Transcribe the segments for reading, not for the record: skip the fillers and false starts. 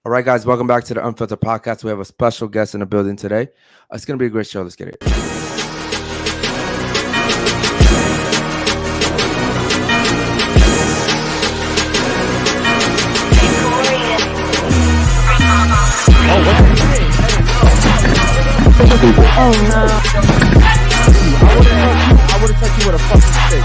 All right, guys, welcome back to the Unfiltered Podcast. We have a special guest in the building today. It's going to be a great show. Let's get it. Oh no. I would have touched you with a fucking stick.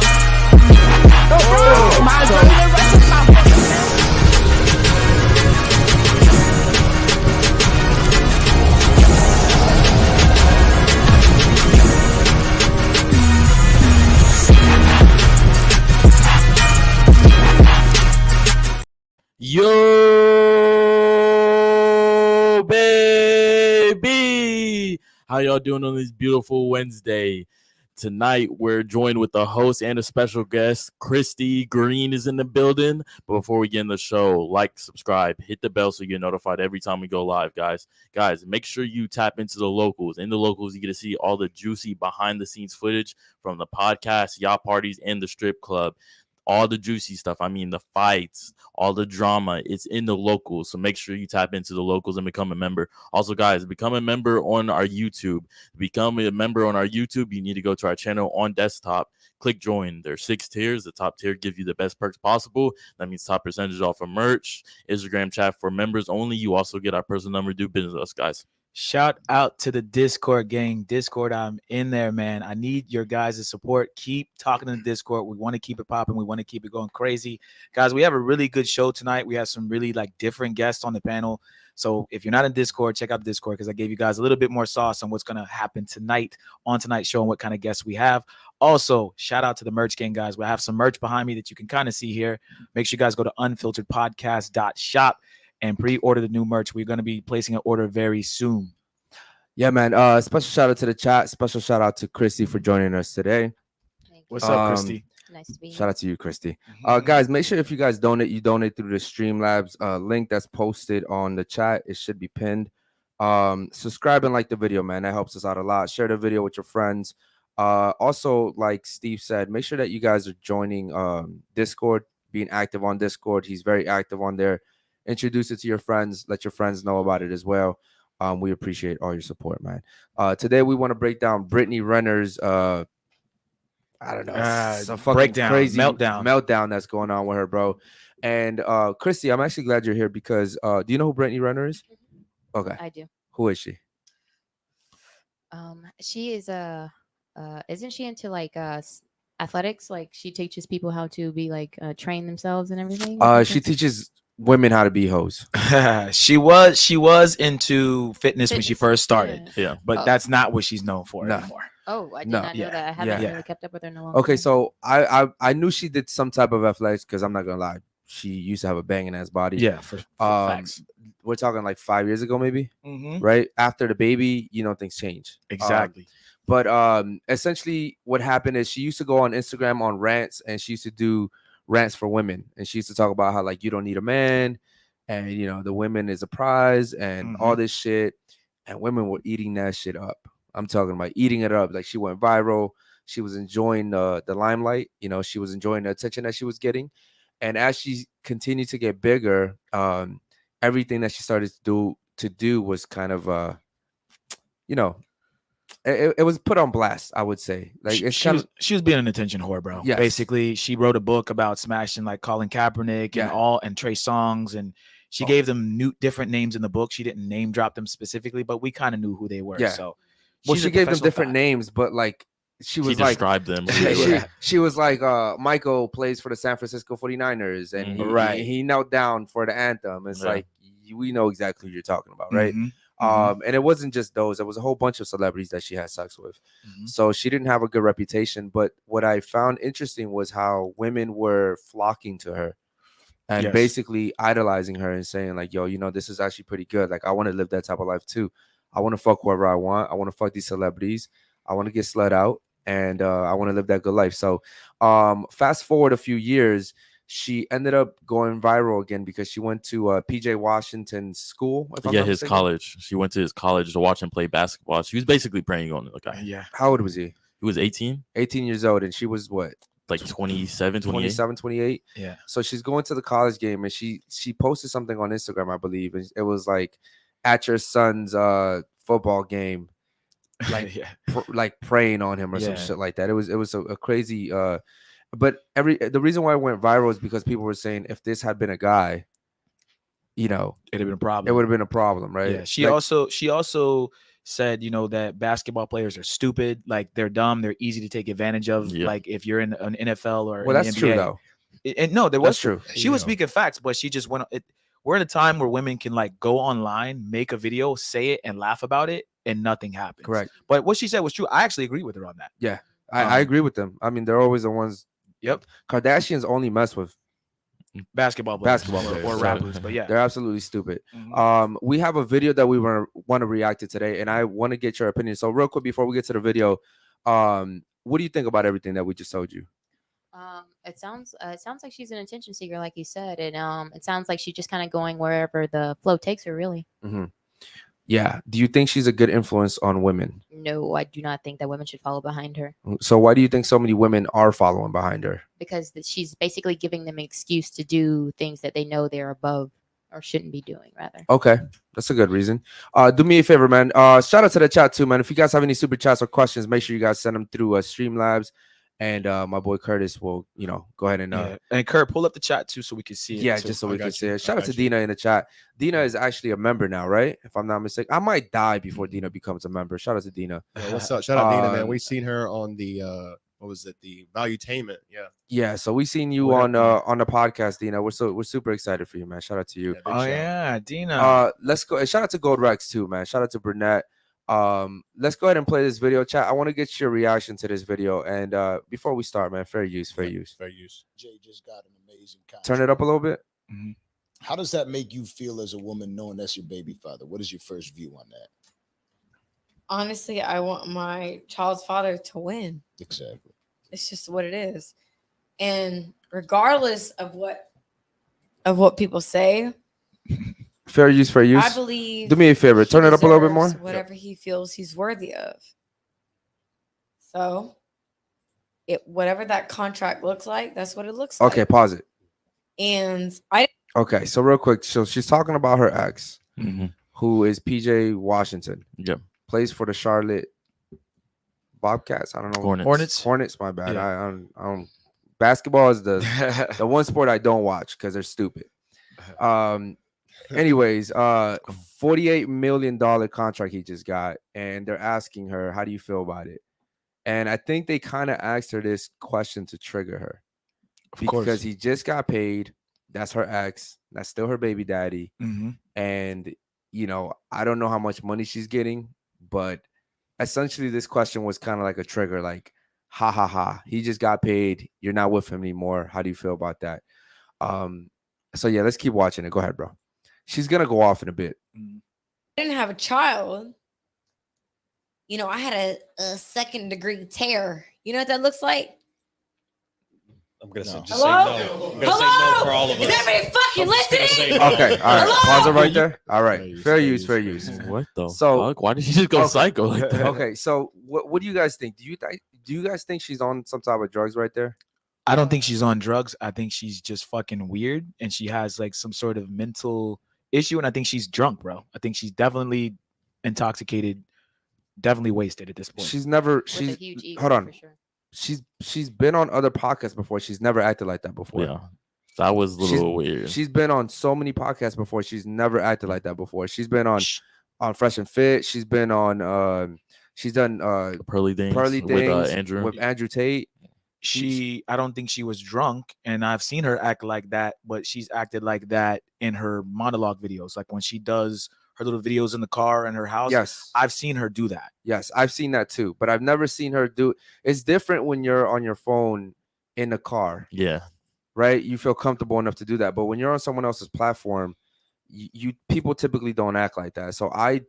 Yo, baby! How y'all doing on this beautiful Wednesday? Tonight, we're joined with the host and a special guest. Christy Green is in the building. But before we get in the show, like, subscribe, hit the bell so you get notified every time we go live, guys. Guys, make sure you tap into the locals. In the locals, you get to see all the juicy behind-the-scenes footage from the podcast, yacht parties, and the strip club. All the juicy stuff. I mean, the fights, all the drama. It's in the locals. So make sure you tap into the locals and become a member. Also, guys, become a member on our YouTube. To become a member on our YouTube, you need to go to our channel on desktop. Click join. There's 6 tiers. The top tier gives you the best perks possible. That means top percentage off of merch, Instagram chat for members only. You also get our personal number to do business with us, guys. Shout out to the Discord gang. Discord, I'm in there, man. I need your guys' support. Keep talking in the Discord. We want to keep it popping. We want to keep it going crazy. Guys, we have a really good show tonight. We have some really different guests on the panel. So if you're not in Discord, check out the Discord because I gave you guys a little bit more sauce on what's going to happen tonight on tonight's show and what kind of guests we have. Also, shout out to the merch gang, guys. We have some merch behind me that you can kind of see here. Make sure you guys go to unfilteredpodcast.shop and pre-order the new merch. We're going to be placing an order very soon. Yeah, man. Special shout out to the chat. Special shout out to Christy for joining us today. What's up, Christy? Nice to be here. Shout out to you, Christy. Guys, make sure if you guys donate, you donate through the Streamlabs link that's posted on the chat. It should be pinned. Subscribe and like the video, man. That helps us out a lot. Share the video with your friends. Also, like Steve said, make sure that you guys are joining Discord, being active on Discord. He's very active on there. Introduce it to your friends. Let your friends know about it as well. We appreciate all your support, man. Today we want to break down Britney Renners. I don't know, it's a fucking breakdown, crazy meltdown that's going on with her, bro. And Christy, I'm actually glad you're here because do you know who Britney Renner is? Okay, I do. Who is she? She is isn't she into athletics? Like she teaches people how to be train themselves and everything. She teaches women how to be hoes. She was into fitness when she first started. Yeah. But that's not what she's known for anymore. Oh, I did not know that. I haven't really kept up with her in a long time. Okay, so I knew she did some type of athletics because I'm not gonna lie, she used to have a banging ass body. Yeah, for facts. We're talking 5 years ago, maybe. Mm-hmm. Right after the baby, things change. Exactly. But essentially, what happened is she used to go on Instagram on rants, and she used to do rants for women, and she used to talk about how you don't need a man, and the women is a prize, and all this shit, and women were eating that shit up. I'm talking about eating it up. She went viral. She was enjoying the limelight. She was enjoying the attention that she was getting, and as she continued to get bigger, everything that she started to do was kind of it was put on blast, I would say. She was being an attention whore, bro. Yes. Basically, she wrote a book about smashing Colin Kaepernick and Trey Songz, and she gave them different names in the book. She didn't name drop them specifically, but we kind of knew who they were. Yeah. So, she gave them different names, but she was described them. She was like, Michael plays for the San Francisco 49ers, and he knelt down for the anthem. It's we know exactly who you're talking about, right? And it wasn't just those. There was a whole bunch of celebrities that she had sex with. So she didn't have a good reputation. But what I found interesting was how women were flocking to her and basically idolizing her and saying yo, this is actually pretty good. I want to live that type of life too. I want to fuck whoever I want. I want to fuck these celebrities. I want to get slut out, and I want to live that good life. So fast forward a few years, she ended up going viral again because she went to PJ Washington's school. His college. She went to his college to watch him play basketball. She was basically preying on the guy. Yeah. How old was he? He was 18. 18 years old, and she was what? like 27, 28. 28. Yeah. So she's going to the college game, and she posted something on Instagram, I believe, and it was like, at your son's football game, like like praying on him or some shit like that. It was a crazy. But the reason why it went viral is because people were saying if this had been a guy, it'd have been a problem. It would have been a problem, right? Yeah. She also said, that basketball players are stupid, like they're dumb, they're easy to take advantage of. Yeah. Like if you're in an NFL or well, that's the NBA. true though. No, that was true. She was speaking facts, but she just went. We're in a time where women can like go online, make a video, say it, and laugh about it, and nothing happens. Correct. But what she said was true. I actually agree with her on that. Yeah, I agree with them. I mean, they're always the ones. Yep. Kardashians only mess with basketball players or rappers, but yeah, they're absolutely stupid. Mm-hmm. We have a video that we want to react to today, and I want to get your opinion. So real quick before we get to the video, what do you think about everything that we just told you? It sounds like she's an attention seeker, like you said, and it sounds like she's just kind of going wherever the flow takes her, really. Mm-hmm. Yeah. Do you think she's a good influence on women? No, I do not think that women should follow behind her. So why do you think so many women are following behind her? Because she's basically giving them an excuse to do things that they know they're above or shouldn't be doing, rather. Okay, that's a good reason. Do me a favor, man. Shout out to the chat too, man. If you guys have any super chats or questions, make sure you guys send them through Streamlabs. And my boy Curtis will, go ahead and Kurt, pull up the chat too so we can see it. Yeah, just so we can see it. Shout out to Dina in the chat. Dina is actually a member now, right? If I'm not mistaken. I might die before Dina becomes a member. Shout out to Dina. Yeah, what's up? Shout out Dina, man. We seen her on the what was it? The Valuetainment. Yeah. Yeah. So we seen you on the podcast, Dina. We're super excited for you, man. Shout out to you. Yeah, Dina. Let's go. Shout out to Gold Rex too, man. Shout out to Burnett. Let's go ahead and play this video, chat. I want to get your reaction to this video, and before we start, man, fair use. Jay just got an amazing contract. Turn it up a little bit. Mm-hmm. How does that make you feel as a woman knowing that's your baby father? What is your first view on that? Honestly, I want my child's father to win. Exactly. It's just what it is. And regardless of what people say, Fair use. I believe. Do me a favor. Turn it up a little bit more. Whatever he feels he's worthy of. So, whatever that contract looks like, that's what it looks like. Okay, pause it. And Okay, so real quick, so she's talking about her ex, Mm-hmm. who is PJ Washington. Yep. Plays for the Charlotte Bobcats. I don't know. Hornets. My bad. Yeah. I don't. Basketball is the one sport I don't watch because they're stupid. Anyways, $48 million contract he just got, and they're asking her, how do you feel about it? And I think they kind of asked her this question to trigger her. Because he just got paid. That's her ex. That's still her baby daddy. Mm-hmm. And, I don't know how much money she's getting, but essentially this question was kind of like a trigger, like, ha, ha, ha. He just got paid. You're not with him anymore. How do you feel about that? So, yeah, let's keep watching it. Go ahead, bro. She's going to go off in a bit. I didn't have a child. I had a second-degree tear. You know what that looks like? I'm gonna say Hello? no. I'm gonna say no for all of us. Is everybody fucking listening? Okay, all right. Hello? Pause it right there. All right. Fair use. What the So- fuck? Why did she just go psycho like that? Okay, so what do you guys think? Do you guys think she's on some type of drugs right there? I don't think she's on drugs. I think she's just fucking weird, and she has like some sort of mental issue, and I think she's drunk, bro. I think she's definitely intoxicated, definitely wasted at this point. She's never. With a huge ego, Hold on. for sure. She's been on other podcasts before. She's never acted like that before. Yeah, that was a little weird. She's been on so many podcasts before. She's never acted like that before. She's been on Fresh and Fit. She's been on. She's done Pearly Things with Andrew Tate. I don't think she was drunk, and I've seen her act like that, but she's acted like that in her monologue videos, like when she does her little videos in the car in her house. Yes, I've seen her do that. Yes, I've seen that too, but I've never seen her do. It's different when you're on your phone in the car. Yeah, right. You feel comfortable enough to do that, but when you're on someone else's platform, you people typically don't act like that. So I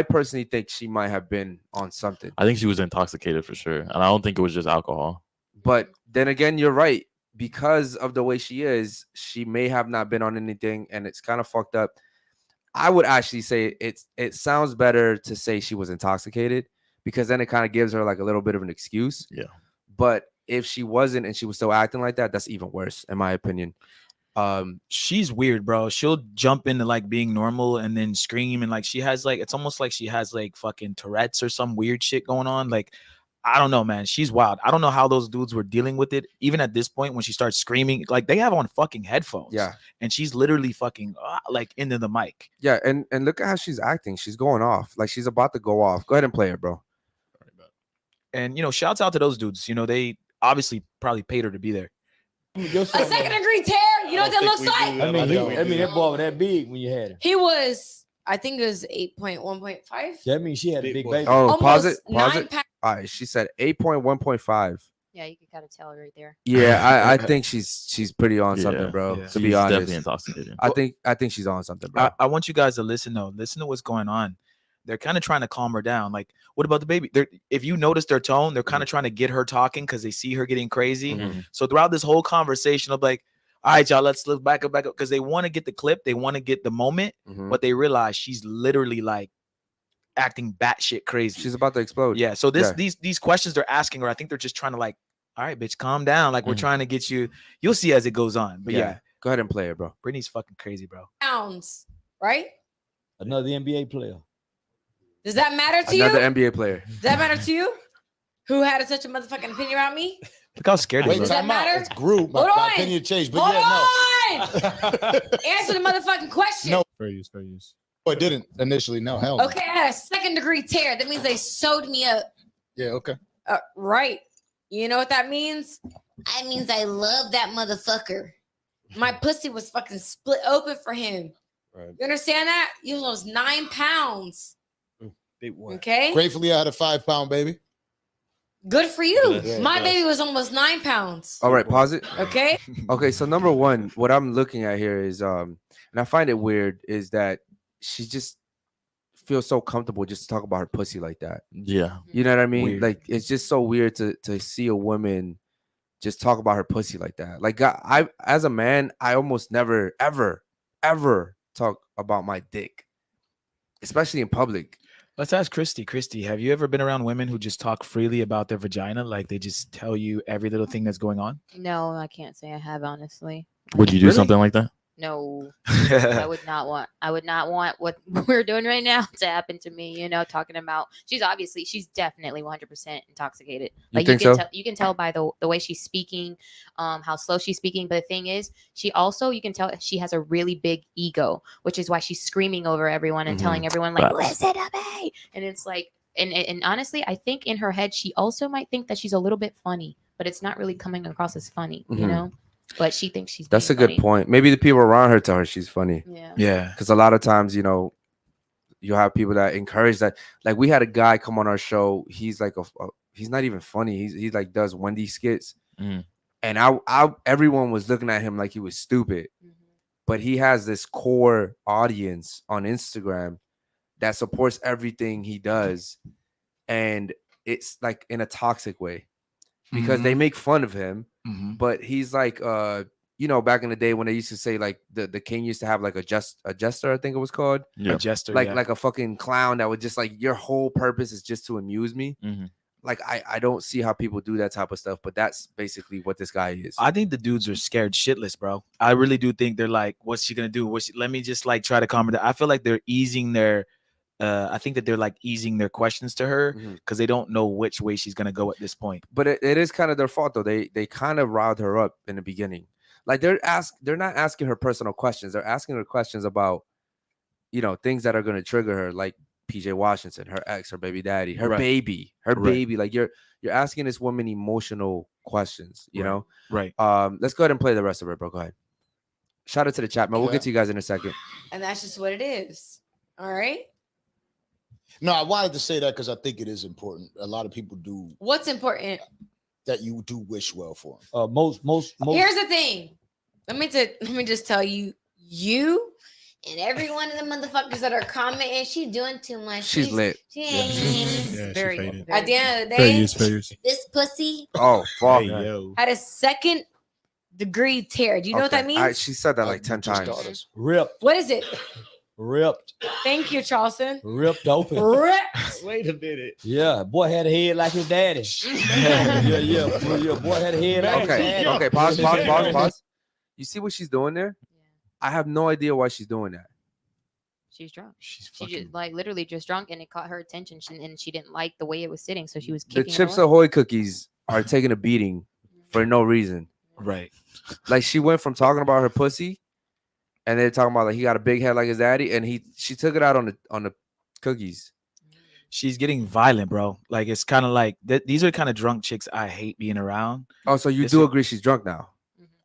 personally think she might have been on something. I think she was intoxicated for sure, and I don't think it was just alcohol. But then again, you're right. Because of the way she is, she may have not been on anything, and it's kind of fucked up. I would actually say it sounds better to say she was intoxicated, because then it kind of gives her like a little bit of an excuse. Yeah. But if she wasn't and she was still acting like that, that's even worse, in my opinion. She's weird, bro. She'll jump into like being normal and then scream, and like she has like, it's almost like she has like fucking Tourette's or some weird shit going on. Like, I don't know, man. She's wild. I don't know how those dudes were dealing with it. Even at this point, when she starts screaming, like they have on fucking headphones. Yeah. And she's literally fucking like into the mic. Yeah. And look at how she's acting. She's going off. Like she's about to go off. Go ahead and play it, bro. And, you know, shouts out to those dudes. You know, they obviously probably paid her to be there. A second degree tear. You know what that looks like? I mean, that boy was that big when you had him. He was, I think it was 8.1.5. That means she had a big baby. Oh, pause it. Almost Pause it. 9 All right. She said 8.1.5. Yeah, you can kind of tell right there. Yeah, I think she's pretty on something, bro. Yeah. To be She's honest, definitely intoxicated. I think she's on something, bro. I want you guys to listen though. Listen to what's going on. They're kind of trying to calm her down. Like, what about the baby? If you notice their tone, they're kind of trying to get her talking because they see her getting crazy. So throughout this whole conversation, I'm like, all right, y'all, let's back up, because they want to get the clip, they want to get the moment, but they realize she's literally like acting batshit crazy. She's about to explode. Yeah. So these questions they're asking her, I think they're just trying to like, all right, bitch, calm down. Like we're trying to get you. You'll see as it goes on. But yeah, go ahead and play it, bro. Britney's fucking crazy, bro. pounds, right? Another NBA player. Does that matter to Another you? NBA player. Does that matter to you? Who had such a motherfucking opinion about me? Look how scared he Wait, looks. that time out. matter? It's group. Hold My on. opinion changed, but Hold yeah, on. no. Answer the motherfucking question. No. Fair use. Oh, it didn't initially. No, hell. No. Okay, I had a second degree tear. That means they sewed me up. Yeah. Okay. Right. You know what that means? That means I love that motherfucker. My pussy was fucking split open for him. Right. You understand that? You lost 9 pounds. Big one. Okay. Gratefully, I had a 5-pound baby. Good for you. Yeah, My yeah. baby was almost 9 pounds. All right, pause it. Okay. Okay, so number one, what I'm looking at here is and I find it weird, is that she just feels so comfortable just to talk about her pussy like that. Yeah. You know what I mean? Weird. Like it's just so weird to see a woman just talk about her pussy like that. Like I as a man, I almost never ever talk about my dick, especially in public. Let's ask Christy. Christy, have you ever been around women who just talk freely about their vagina? Like they just tell you every little thing that's going on? No, I can't say I have, honestly. Would you do Really? something like that? No, I would not want what we're doing right now to happen to me. You know, talking about she's definitely 100% intoxicated. You Like think you can so? tell, you can tell by the way she's speaking, how slow she's speaking. But the thing is, she also, you can tell she has a really big ego, which is why she's screaming over everyone and telling everyone like, listen to me. And it's like, and honestly, I think in her head she also might think that she's a little bit funny, but it's not really coming across as funny, you know. But she thinks she's. That's a being good funny. point. Maybe the people around her tell her she's funny. Yeah. Yeah. Because a lot of times, you know, you have people that encourage that. Like we had a guy come on our show. He's like he's not even funny. He like does Wendy skits, and I everyone was looking at him like he was stupid. But he has this core audience on Instagram that supports everything he does, and it's like in a toxic way because they make fun of him. But he's like, you know, back in the day when they used to say like the king used to have like a jester, I think it was called. Yeah. A jester, Like a fucking clown that would just like, your whole purpose is just to amuse me. Like I don't see how people do that type of stuff, but that's basically what this guy is. I think the dudes are scared shitless, bro. I really do think they're like, what's she gonna do? Let me just like try to calm her down. I feel like they're easing their I think that they're like easing their questions to her because they don't know which way she's gonna go at this point. But it is kind of their fault though. They kind of riled her up in the beginning. Like they're not asking her personal questions. They're asking her questions about, you know, things that are gonna trigger her, like PJ Washington, her ex, her baby daddy, her baby. Like you're asking this woman emotional questions, you know? Right. Let's go ahead and play the rest of it, bro. Go ahead. Shout out to the chat, man. We'll get to you guys in a second. And that's just what it is. All right. No, I wanted to say that because I think it is important. A lot of people do What's important? that. You do wish well for them. Most. Here's the thing. Let me just tell you, you and every one of the motherfuckers that are commenting, she's doing too much. She's lit. She ain't. Yeah, Very, she faded. At the end of the Fair day, use. this pussy Oh, fuck. Hey, yo. had a second degree tear. Do you know what that means? She said that like 10 Just times. daughters. Rip. What is it? Ripped. Thank you, Charleston. Ripped open. Ripped. Wait a minute. Yeah, boy had a head like his daddy. yeah. Boy had a head like his daddy. Okay. Pause. You see what she's doing there? I have no idea why she's doing that. She's drunk. She just like literally just drunk, and it caught her attention, and she didn't like the way it was sitting, so she was kicking the Chips Ahoy cookies are taking a beating for no reason. Right. Like she went from talking about her pussy, and they're talking about like he got a big head like his daddy, and she took it out on the cookies. She's getting violent, bro. Like it's kind of like these are kind of drunk chicks I hate being around. Oh, so you do agree she's drunk now?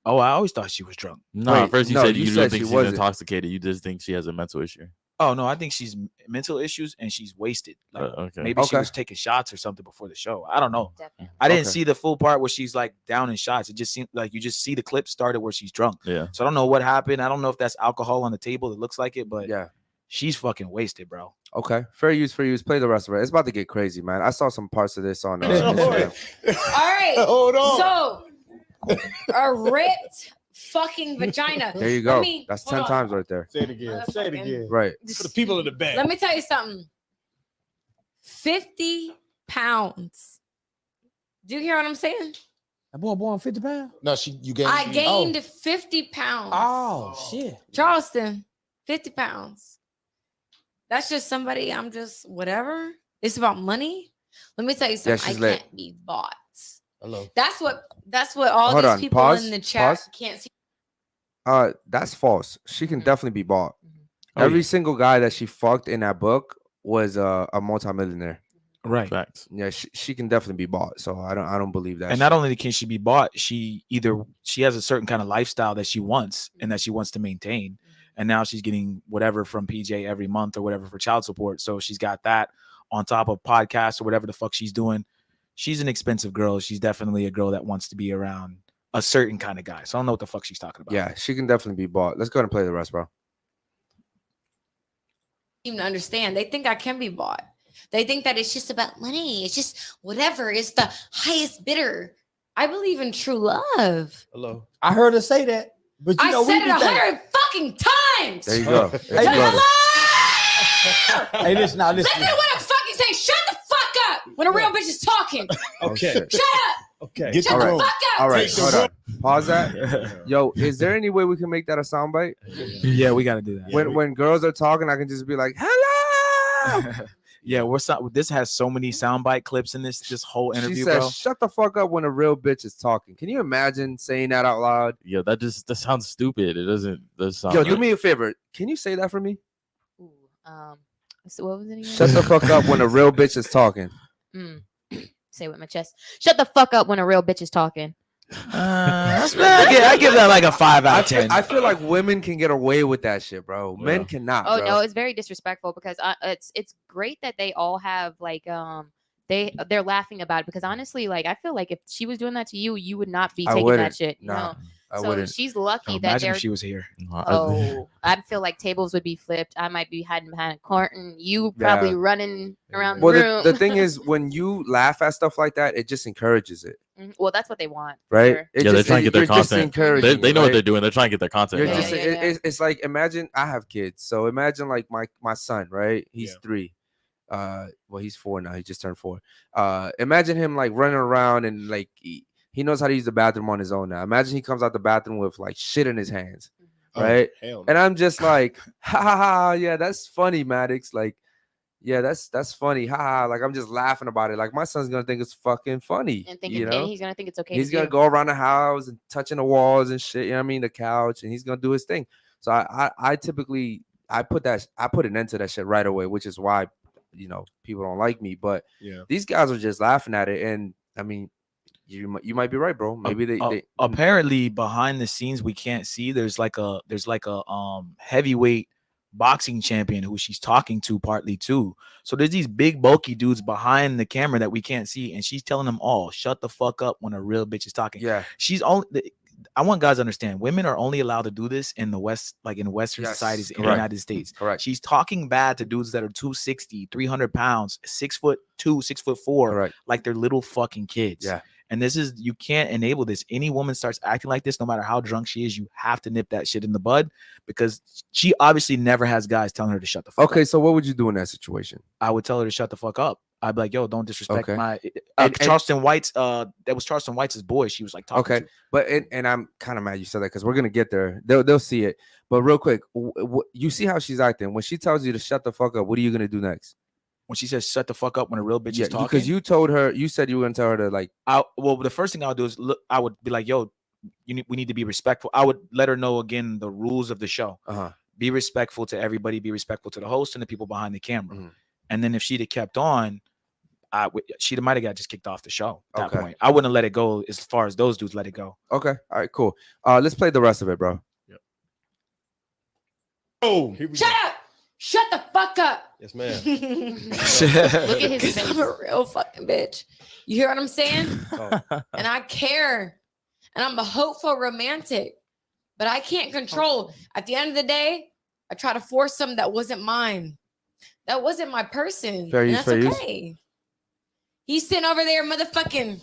Oh, I always thought she was drunk. No, at first you said you don't think she's wasn't. intoxicated. You just think she has a mental issue. Oh no, I think she's mental issues and she's wasted. Like, okay. Maybe she was taking shots or something before the show. I don't know. Definitely. I didn't see the full part where she's like down in shots. It just seemed like you just see the clip started where she's drunk. Yeah. So I don't know what happened. I don't know if that's alcohol on the table. It looks like it, but yeah, she's fucking wasted, bro. Okay, fair use. Play the rest of it. It's about to get crazy, man. I saw some parts of this on. All right, hold on. So a ripped fucking vagina. There you go. I mean, that's 10 times right there. Say it again. Say it again. Right. For the people in the back. Let me tell you something. 50 pounds. Do you hear what I'm saying? That boy born 50 pounds? No, you gained. I gained 50 pounds. Oh, shit. Charleston, 50 pounds. That's just somebody, I'm just whatever. It's about money. Let me tell you something. she's I lit. can't be bought. Hello. That's what all Hold these on. people Pause. in the chat Pause. can't see. That's false. She can definitely be bought. Oh, Every yeah. single guy that she fucked in that book was a multimillionaire. Right. Facts. Yeah, she can definitely be bought. So I don't believe that. And not only can she be bought, she has a certain kind of lifestyle that she wants and that she wants to maintain. And now she's getting whatever from PJ every month or whatever for child support. So she's got that on top of podcasts or whatever the fuck she's doing. She's an expensive girl. She's definitely a girl that wants to be around a certain kind of guy. So I don't know what the fuck she's talking about. Yeah, she can definitely be bought. Let's go ahead and play the rest, bro. Even understand. They think I can be bought. They think that it's just about money. It's just whatever. It's the highest bidder. I believe in true love. Hello. I heard her say that. But you know, I said it 100 fucking times. There you go. Hey, hey, listen now. Listen to what I'm fucking saying. Shut the fuck up when a real bitch is talking. Okay. Shut up. Okay. Get Shut the the room. fuck up. All right, Take the hold on. Pause that. Yo, is there any way we can make that a soundbite? Yeah, we got to do that. When girls are talking, I can just be like, "Hello." Yeah, this has so many soundbite clips in this whole interview, She says, bro. "Shut the fuck up when a real bitch is talking." Can you imagine saying that out loud? Yeah, that sounds stupid. It doesn't sound. Yo, do me a favor. Can you say that for me? Ooh, so what was it again? Shut the fuck up when a real bitch is talking. Say it with my chest. Shut the fuck up when a real bitch is talking. I give that like a 5 out of 10. I feel like women can get away with that shit, bro. Men cannot. Oh bro. no, it's very disrespectful because it's great that they all have like they're laughing about it because honestly, like I feel like if she was doing that to you, you would not be taking that shit. Nah, I so wouldn't. she's lucky that Imagine they're. if she was here. Oh, I feel like tables would be flipped. I might be hiding behind a curtain. You probably running around the room. The thing is, when you laugh at stuff like that, it just encourages it, well, that's what they want, right? sure. They're trying to get their content. They know what they're doing. They're trying to get their content. You're out. just, It's like imagine I have kids, so imagine like my son, right? He's 3. Well, he's 4 now. He just turned 4. Imagine him like running around and like he knows how to use the bathroom on his own now. Imagine he comes out the bathroom with like shit in his hands, right? And I'm just like, ha ha ha, yeah, that's funny, Maddox. Like, yeah, that's funny, ha ha. Like I'm just laughing about it. Like my son's gonna think it's fucking funny, and thinking, you know? and he's gonna think it's okay. He's gonna go around the house and touching the walls and shit. You know what I mean? The couch, and he's gonna do his thing. So I typically put an end to that shit right away, which is why people don't like me. But these guys are just laughing at it, and I mean. You might be right, bro. Maybe they apparently behind the scenes we can't see. There's like a heavyweight boxing champion who she's talking to partly too. So there's these big bulky dudes behind the camera that we can't see, and she's telling them all, "Shut the fuck up when a real bitch is talking." Yeah, she's only. I want guys to understand women are only allowed to do this in the West, like in Western societies in the United States. Correct. She's talking bad to dudes that are 260, 300 pounds, 6'2", 6'4", Correct. like they're little fucking kids. Yeah. And you can't enable this. Any woman starts acting like this, no matter how drunk she is, you have to nip that shit in the bud, because she obviously never has guys telling her to shut the fuck up. Okay, so what would you do in that situation? I would tell her to shut the fuck up. I'd be like, yo, don't disrespect my and Charleston White's that was Charleston White's boy. She was like talking to. But and I'm kind of mad you said that, because we're gonna get there. They'll see it. But real quick, you see how she's acting when she tells you to shut the fuck up. What are you gonna do next? When she says shut the fuck up when a real bitch is talking? Because you said you were gonna tell her to like. Well, the first thing I would do is I would be like, yo, we need to be respectful. I would let her know again the rules of the show. Be respectful to everybody. Be respectful to the host and the people behind the camera. And then if she'd have kept on, she might have got just kicked off the show at that point. I wouldn't let it go as far as those dudes let it go. Okay. All right, cool. Let's play the rest of it, bro. Yep. Oh, shut up! Shut the fuck up! Yes, ma'am. Look at his face. I'm a real fucking bitch. You hear what I'm saying? And I care. And I'm a hopeful romantic. But I can't control. At the end of the day, I try to force something that wasn't mine. That wasn't my person. Fair and use, that's okay. He's sitting over there, motherfucking.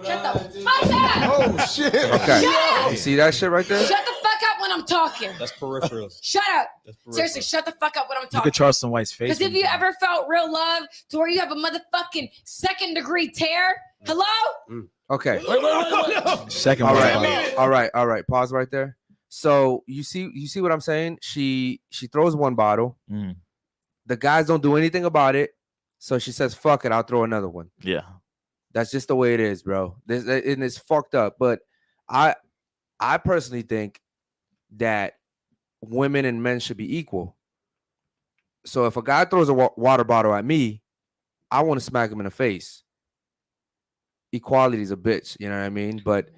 Shut the fuck up! Oh shit! Okay, Shut you see that shit right there? Shut the fuck up when I'm talking. That's peripheral. Shut up! That's peripheral. Seriously, shut the fuck up when I'm Look talking. at Charleston White's face. Because if you ever felt real love to where you have a motherfucking second-degree tear, hello? Okay. Wait. Second. All right. Pause right there. So you see what I'm saying? She throws one bottle. The guys don't do anything about it. So she says, "Fuck it, I'll throw another one." Yeah. That's just the way it is, bro. And it's fucked up. But I personally think that women and men should be equal. So if a guy throws a water bottle at me, I want to smack him in the face. Equality is a bitch, you know what I mean? But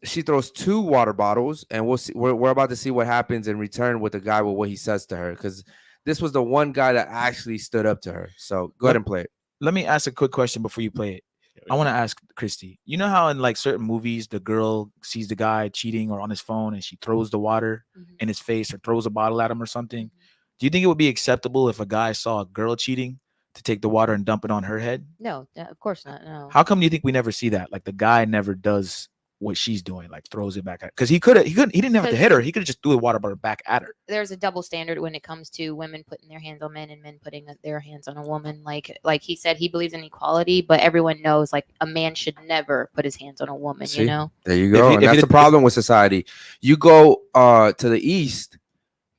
she throws 2 water bottles, and we'll see. We're about to see what happens in return with the guy with what he says to her, because this was the one guy that actually stood up to her. So go ahead and play it. Let me ask a quick question before you play it. I want to ask Christy, you know how in like certain movies, the girl sees the guy cheating or on his phone and she throws the water in his face or throws a bottle at him or something? Do you think it would be acceptable if a guy saw a girl cheating to take the water and dump it on her head? No, of course not. No. How come do you think we never see that? Like the guy never does what she's doing, like throws it back at, because he didn't have to hit her. He could have just threw the water bottle back at her. There's a double standard when it comes to women putting their hands on men and men putting their hands on a woman. Like he said, he believes in equality, but everyone knows like a man should never put his hands on a woman. See? You know, there you go. And that's the problem with society. You go to the East,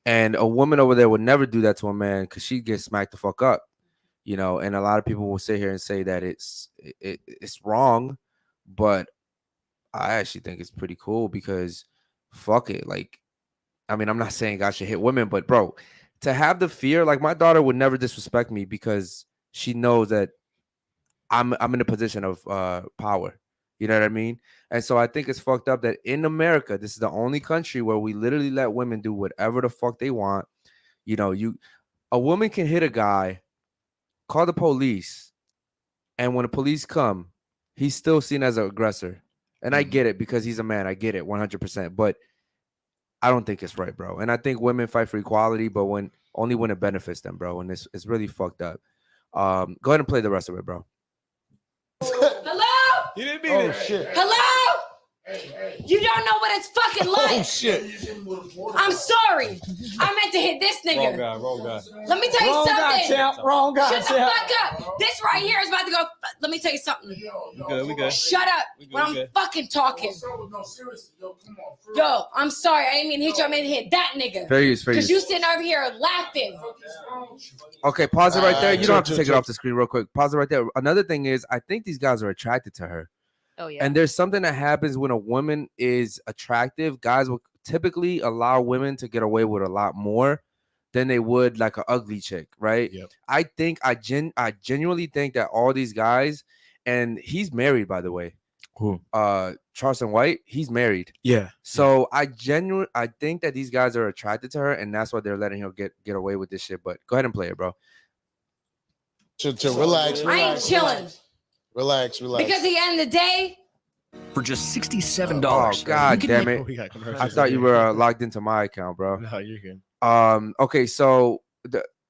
and a woman over there would never do that to a man because she gets smacked the fuck up. You know, and a lot of people will sit here and say that it's wrong, but I actually think it's pretty cool because fuck it. Like, I mean, I'm not saying I should hit women, but bro, to have the fear, like my daughter would never disrespect me because she knows that I'm in a position of power. You know what I mean? And so I think it's fucked up that in America, this is the only country where we literally let women do whatever the fuck they want. You know, a woman can hit a guy, call the police, and when the police come, he's still seen as an aggressor. And I get it because he's a man. I get it 100%. But I don't think it's right, bro. And I think women fight for equality, but only when it benefits them, bro. And it's really fucked up. Go ahead and play the rest of it, bro. Hello? You didn't mean it. Shit. Hello? You don't know what it's fucking like. Oh shit. I'm sorry. I meant to hit this nigga. Wrong guy. Let me tell you Wrong guy, something. champ. Wrong guy, Shut the champ. fuck up. This right here is about to go. Let me tell you something. We good. Shut up when I'm fucking talking. Yo, I'm sorry. I didn't mean to hit you. I meant to hit that nigga. Fair use. Because you sitting over here laughing. Okay, pause it right there. You don't have to take it off the screen real quick. Pause it right there. Another thing is, I think these guys are attracted to her. oh yeah, And there's something that happens when a woman is attractive. Guys will typically allow women to get away with a lot more than they would like an ugly chick, right? Yep. I think I genuinely think that all these guys, and he's married, by the way. Who? Charleston White, he's married. Yeah. So I think that these guys are attracted to her, and that's why they're letting her get away with this shit. But go ahead and play it, bro. Chill, relax. I ain't chilling. Relax. Because at the end of the day, For just $67. Oh God damn it! We got commercials. I thought you were logged into my account, bro. No, you're good. Okay, so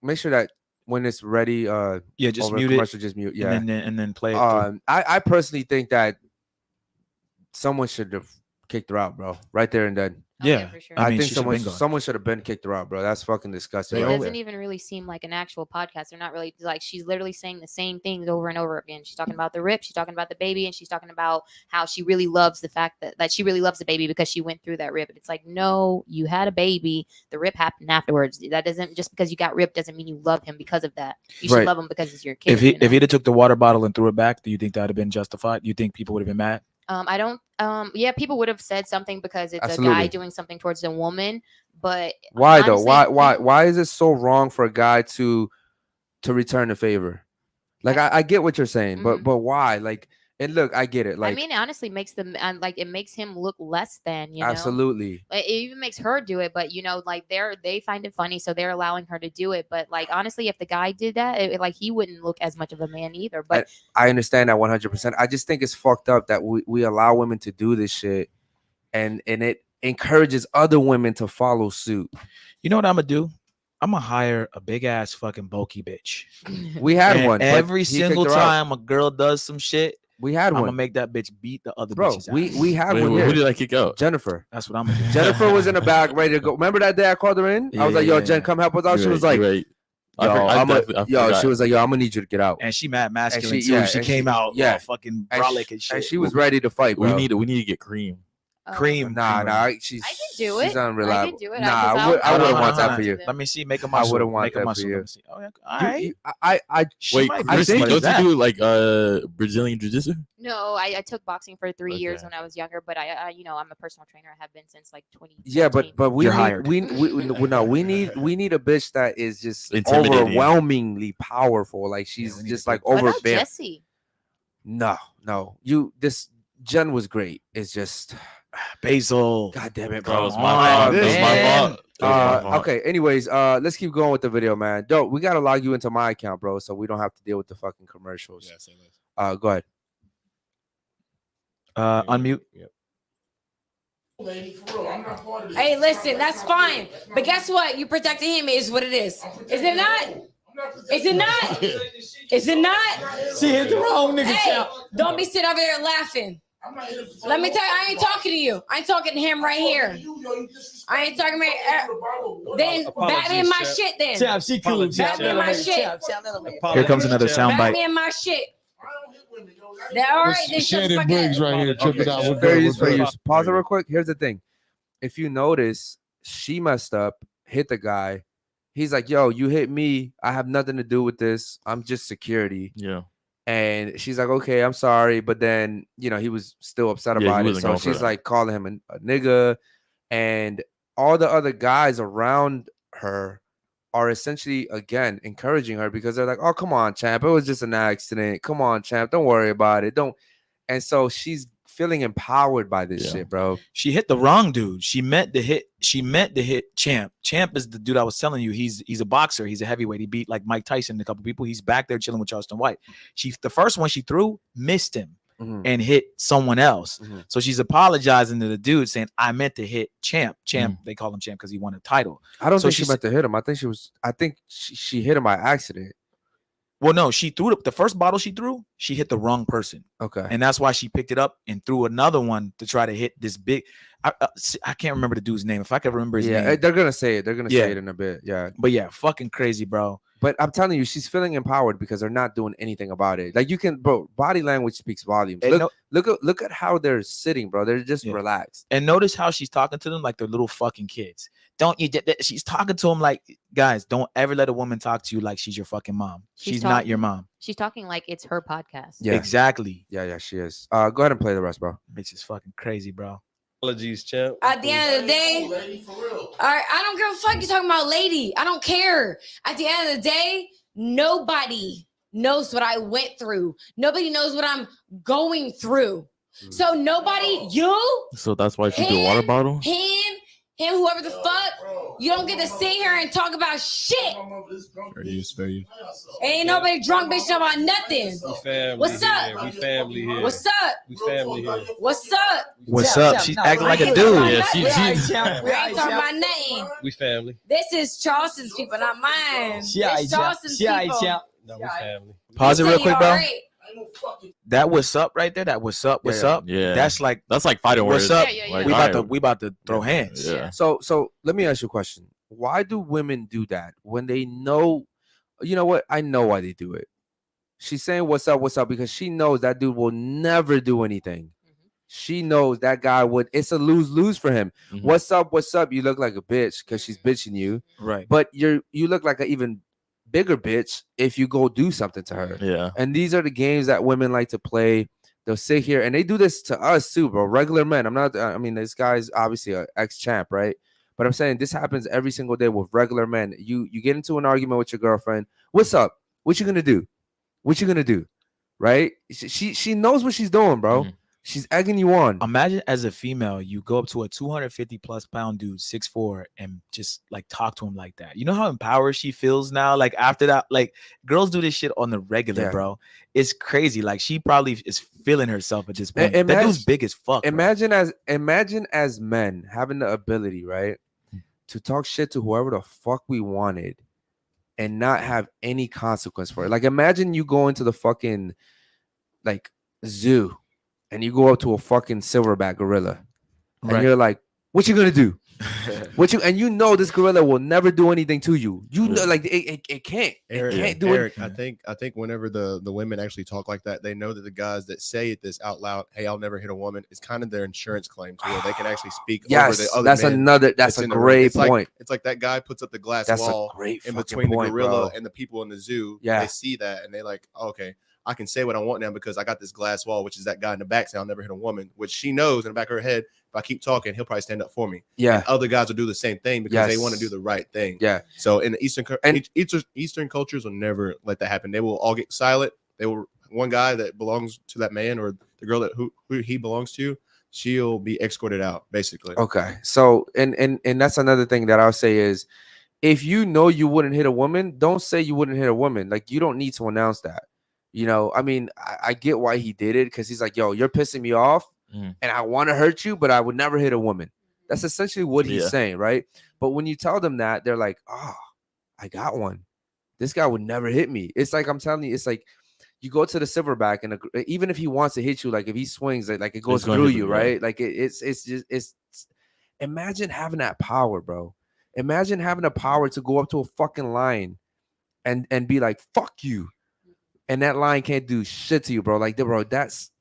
make sure that when it's ready, Yeah, just over mute it. commercial, just mute. Yeah, And then play it. I personally think that someone should have kicked her out, bro. Right there and then. Yeah, for sure. I mean, think she should've been gone. someone should have been kicked her out, bro. That's fucking disgusting. It right doesn't there. even really seem like an actual podcast. They're not really like, she's literally saying the same things over and over again. She's talking about the rip, she's talking about the baby, and she's talking about how she really loves the fact that she really loves the baby because she went through that rip. And it's like, no, you had a baby. The rip happened afterwards. That doesn't, just because you got ripped doesn't mean you love him because of that. You should love him because he's your kid. If he'd have took the water bottle and threw it back, do you think that would have been justified? You think people would have been mad? I don't. Yeah, people would have said something because it's Absolutely. a guy doing something towards a woman. But why honestly, though? Why is it so wrong for a guy to return a favor? Like I get what you're saying, but why? Like, and look, I get it. Like, I mean, it honestly makes them like, it makes him look less than, you know. Absolutely. It even makes her do it, but you know, like they find it funny, so they're allowing her to do it. But like, honestly, if the guy did that, like he wouldn't look as much of a man either. But I understand that 100%. I just think it's fucked up that we allow women to do this shit, and it encourages other women to follow suit. You know what I'm gonna do? I'm gonna hire a big ass fucking bulky bitch. We had one. Every single time a girl does some shit, we had one. I'm gonna make that bitch beat the other bro. bitches. We had one. Who did I kick out? Jennifer. That's what I'm gonna do. Jennifer was in the back ready to go. Remember that day I called her in? I was like, yo, Jen, come help us out. She was like, she was like, yo, I'm gonna need you to get out. And she mad masculine too. She came out all fucking brolic and shit. And she was ready to fight, bro. We need to get Cream. Cream. Nah. I can do it. She's unreliable. I can do it. Nah, I wouldn't want that for you. Let me see. Make a I muscle. wouldn't want Make a that muscle. for you. Let me see. Oh, yeah. All right. Wait, Christy, don't that. you do like Brazilian jiu-jitsu? No, I took boxing for 3 years when I was younger, but I you know, I'm a personal trainer. I have been since like 20. Yeah, but we You're need, hired. we need a bitch that is just Intimidating. overwhelmingly powerful. Like she's just like What over. about Jesse? No. This Jen was great. It's just Basil. God damn it, That bro. was my fault. Okay. Anyways, let's keep going with the video, man. Dope. We gotta log you into my account, bro, so we don't have to deal with the fucking commercials. Yeah, say less. Go ahead. Unmute. Yep. Hey, listen, that's fine. But guess what? You protecting him is what it is. Is it not? Is it not? Is it not? She hit the wrong nigga. Hey, don't be sitting over there laughing. Let me tell you, I ain't talking to you. I ain't talking to him right here. I ain't talking about. Then bat me in my shit. Then Chap, she cool. bat me in my shit. Here comes another Bat soundbite. me in my shit. All right, then shut the fuck Briggs up. right here tripping out. We're Fair good, use, we're fair good. use. Pause it real quick. Here's the thing. If you notice, she messed up, hit the guy. He's like, yo, you hit me. I have nothing to do with this. I'm just security. Yeah. And she's like, okay, I'm sorry. But then, you know, he was still upset Yeah, about he it. wasn't So going for she's that. like calling him a nigga. And all the other guys around her are essentially, again, encouraging her because they're like, oh, come on, champ. It was just an accident. Come on, champ. Don't worry about it. Don't. And so she's feeling empowered by this shit, bro. She hit the wrong dude. She meant to hit Champ. Champ is the dude I was telling you. He's a boxer. He's a heavyweight. He beat like Mike Tyson and a couple people. He's back there chilling with Charleston White. The first one she threw missed him and hit someone else. So she's apologizing to the dude saying, I meant to hit Champ. They call him Champ because he won a title. I don't think she meant to hit him. I think she hit him by accident. Well, no, she threw the first bottle she threw, she hit the wrong person. Okay. And that's why she picked it up and threw another one to try to hit this big. I can't remember the dude's name. If I could remember his name. Yeah, they're going to say it. They're going to say it in a bit. Yeah. But yeah, fucking crazy, bro. But I'm telling you, she's feeling empowered because they're not doing anything about it. Like you can, bro, body language speaks volumes. Look at how they're sitting, bro. They're just relaxed. And notice how she's talking to them like they're little fucking kids. She's talking to them like, guys, don't ever let a woman talk to you like she's your fucking mom. She's not your mom. She's talking like it's her podcast. Yeah, exactly. Yeah, she is. Go ahead and play the rest, bro. Bitch is fucking crazy, bro. Apologies, champ. At the end of the day, all right, I don't give a fuck. You talking about lady? I don't care. At the end of the day, nobody knows what I went through. Nobody knows what I'm going through. So nobody, you. So that's why she threw a water bottle. Him, whoever the fuck, you don't get to sit here and talk about shit. Fair use. Ain't nobody drunk bitch talking about nothing. What's up? We family here. What's up? We family here. What's up? What's up? She's acting like a dude. Yeah, We ain't talking about nothing. We family. This is Charleston's people, not mine. She It's Charleston's people. No, we family. Pause it real quick, bro. All right. That what's up right there. That what's up. What's up. Yeah. That's like fighting words. What's up? Like, We about to throw hands. Yeah. So let me ask you a question. Why do women do that when they know? You know what? I know why they do it. She's saying what's up because she knows that dude will never do anything. She knows that guy would. It's a lose-lose for him. Mm-hmm. What's up? You look like a bitch because she's bitching you, right? But you look like an even bigger bitch if you go do something to her. Yeah. And these are the games that women like to play. They'll sit here and they do this to us too, bro. Regular men. I mean, this guy's obviously an ex-champ, right? But I'm saying this happens every single day with regular men. You get into an argument with your girlfriend. What's up? What you gonna do? What you gonna do? Right? She knows what she's doing, bro. She's egging you on. Imagine as a female, you go up to a 250 plus pound dude, 6'4", and just like talk to him like that. You know how empowered she feels now? Like after that, like girls do this shit on the regular, bro. It's crazy. Like she probably is feeling herself at this point. That dude's big as fuck. Imagine as men having the ability, right, to talk shit to whoever the fuck we wanted and not have any consequence for it. Like imagine you go into the fucking like zoo. And you go up to a fucking silverback gorilla, and you're like, "What you gonna do? And you know this gorilla will never do anything to you. You know, like it can't. Eric, it can't do Eric, it. I think whenever the women actually talk like that, they know that the guys that say this out loud, "Hey, I'll never hit a woman," is kind of their insurance claim to where they can actually speak over the other. That's a great point. It's like that guy puts up the glass That's wall in between the gorilla and the people in the zoo. Yeah, they see that and they like, oh, okay. I can say what I want now because I got this glass wall, which is that guy in the back saying I'll never hit a woman, which she knows in the back of her head. If I keep talking, he'll probably stand up for me. Yeah. And other guys will do the same thing because they want to do the right thing. Yeah. So in the Eastern cultures will never let that happen. They will all get silent. They will one guy that belongs to that man or the girl that who he belongs to, she'll be escorted out basically. Okay. So and that's another thing that I'll say is if you know you wouldn't hit a woman, don't say you wouldn't hit a woman. Like you don't need to announce that. You know, I mean, I get why he did it because he's like, yo, you're pissing me off and I want to hurt you, but I would never hit a woman. That's essentially what he's saying, right? But when you tell them that, they're like, oh, I got one. This guy would never hit me. It's like I'm telling you, it's like you go to the silverback and even if he wants to hit you, like if he swings, like it goes through you, right? Like it's imagine having that power, bro. Imagine having the power to go up to a fucking lion and be like, fuck you. And that lion can't do shit to you, bro. Like, bro, that's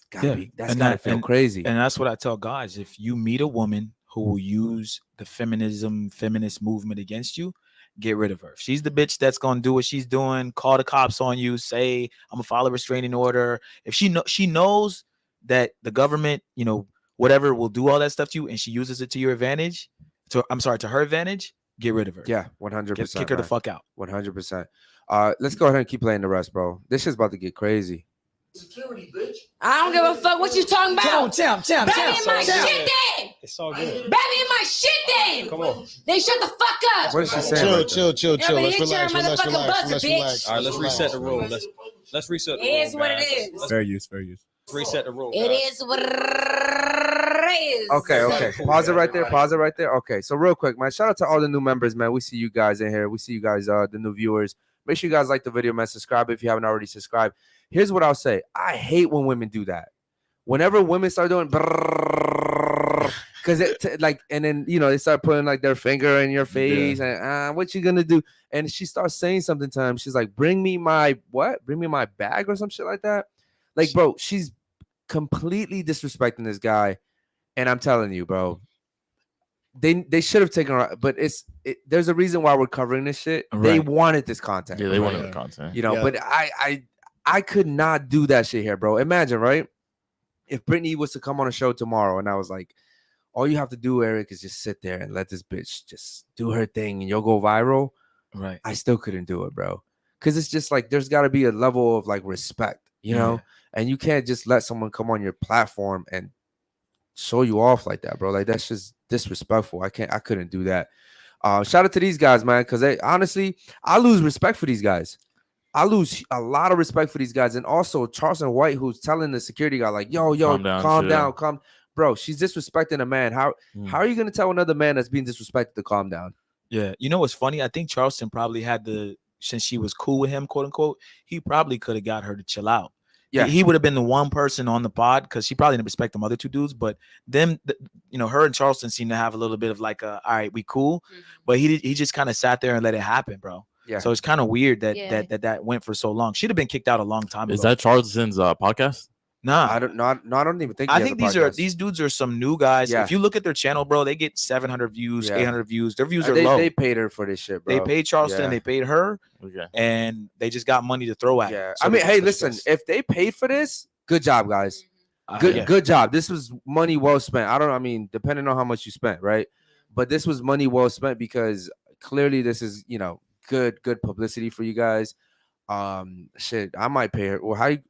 gotta feel crazy. And that's what I tell guys. If you meet a woman who will use the feminist movement against you, get rid of her. If she's the bitch that's gonna do what she's doing, call the cops on you, say I'm gonna file a restraining order. If she knows that the government, you know, whatever will do all that stuff to you, and she uses it to your advantage, to her advantage, get rid of her. Yeah, 100%. Kick her the fuck out. 100%. Let's go ahead and keep playing the rest, bro. This shit's about to get crazy. Security, bitch. I don't give a fuck what you talking about. Tell Baby in my shit then. It's all good. Baby in my shit then. Come on. Then shut the fuck up. What is she saying? Chill. Let's relax. All right, let's reset the room. Let's reset the room. It is what it is. Fair use. Reset the room. It is what it is. Okay. Pause it right there. Okay, so real quick, man. Shout out to all the new members, man. We see you guys in here. We see you guys, the new viewers. Make sure you guys like the video, man. Subscribe if you haven't already subscribed. Here's what I'll say. I hate when women do that. Whenever women start doing because and then you know they start putting like their finger in your face and what you gonna do? And she starts saying something to him. She's like, bring me my bag or some shit like that. Like, bro, she's completely disrespecting this guy. And I'm telling you, bro, they should have taken her, but there's a reason why we're covering this shit. Right. They wanted this content. Yeah, they wanted the content. You know, but I could not do that shit here, bro. Imagine, right? If Britney was to come on a show tomorrow and I was like, all you have to do, Eric, is just sit there and let this bitch just do her thing and you'll go viral. Right. I still couldn't do it, bro. Because it's just like there's got to be a level of like respect, you know? And you can't just let someone come on your platform and show you off like that, bro. Like that's just disrespectful. I couldn't do that. Shout out to these guys, man, because honestly, I lose respect for these guys. I lose a lot of respect for these guys. And also Charleston White, who's telling the security guy, like, yo, calm down. Bro, she's disrespecting a man. How are you going to tell another man that's being disrespected to calm down? Yeah. You know what's funny? I think Charleston probably had since she was cool with him, quote unquote, he probably could have got her to chill out. Yeah, he would have been the one person on the pod because she probably didn't respect them other two dudes. But them, her and Charleston seem to have a little bit of like all right, we cool. But he just kind of sat there and let it happen, bro. Yeah. So it's kind of weird that went for so long. She'd have been kicked out a long time ago. Is that Charleston's podcast? Nah, I don't even think. I think these dudes are some new guys. Yeah. If you look at their channel, bro, they get 700 views, 800 views. Their views are low. They paid her for this shit, bro. They paid Charleston, they paid her, and they just got money to throw at. Yeah, so I mean, hey, listen, if they paid for this, good job, guys. Good job. This was money well spent. I mean, depending on how much you spent, right? But this was money well spent because clearly this is, good publicity for you guys. Shit, I might pay her. Well, how you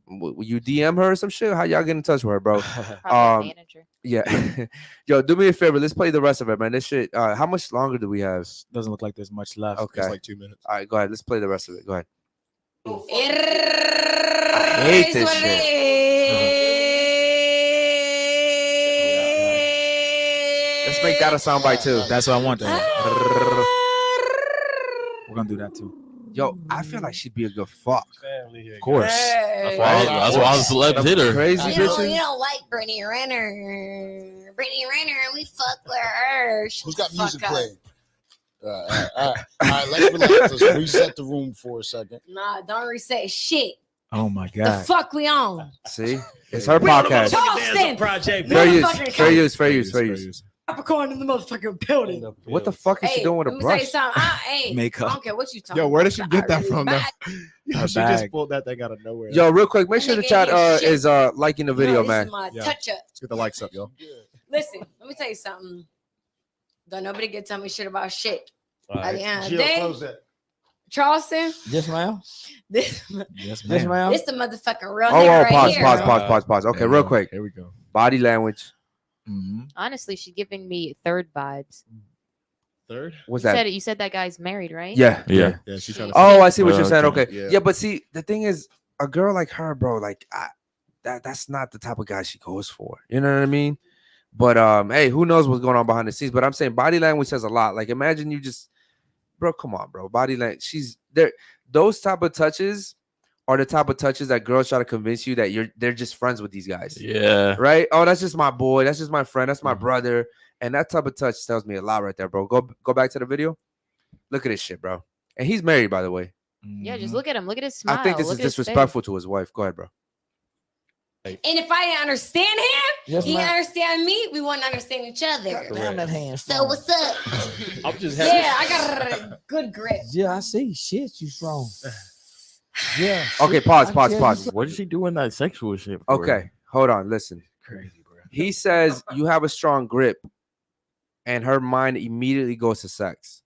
DM her or some shit? How y'all get in touch with her, bro? Manager. Yeah. Yo, do me a favor. Let's play the rest of it, man. This shit. How much longer do we have? Doesn't look like there's much left. Okay, it's like 2 minutes. All right, go ahead. Let's play the rest of it. Go ahead. I hate this shit. Let's make that a soundbite too. That's what I want. We're gonna do that too. Yo, I feel like she'd be a good fuck. Of course. That's why all the celebs hit her. Crazy bitches. You don't like Britney Renner. Britney Renner, we fuck with her. Who's got music playing? All right, let's relax. Let's reset the room for a second. Nah, don't reset shit. Oh my The god. fuck we on? See? It's her podcast. Charleston. Fair use. Capricorn in the motherfucking building. What the fuck is she doing with a brush? Let me tell you something. Makeup. I don't care what you talking Yo, where did she get that from? Though? Yo, she just pulled that thing out of nowhere. Yo, real quick, make sure the chat is liking the video, man. Touch up. Let's get the likes up, yo. Listen, let me tell you something. Don't nobody get tell me shit about shit. At the end of the day, Charleston. Yes, ma'am. This Yes, ma'am. This the motherfucking real nigga right here. Pause. Okay, real quick. Here we go. Body language. Honestly, she's giving me third vibes. Third? What's You that? said it. You said that guy's married, right? Yeah. She's trying to. Oh, I see what you're saying. Okay. Yeah. Yeah, but see, the thing is, a girl like her, bro, like that's not the type of guy she goes for. You know what I mean? But hey, who knows what's going on behind the scenes? But I'm saying body language says a lot. Like, imagine you just, bro, come on, bro. Body language. She's there. Those type of touches are the type of touches that girls try to convince you that they're just friends with these guys. Yeah. Right? Oh, that's just my boy. That's just my friend. That's my brother. And that type of touch tells me a lot right there, bro. Go back to the video. Look at this shit, bro. And he's married, by the way. Yeah, just look at him. Look at his smile. I think this is disrespectful to his wife. Go ahead, bro. And if I didn't understand him, he ma'am. understand me. We wouldn't understand each other. Damn, that hand So what's up? I'm just happy. Yeah, I got a good grip. Yeah, I see. Shit, you strong. Yeah. Okay, pause. What did she do in that sexual shit? For? Okay, hold on. Listen. Crazy, bro. He says you have a strong grip, and her mind immediately goes to sex.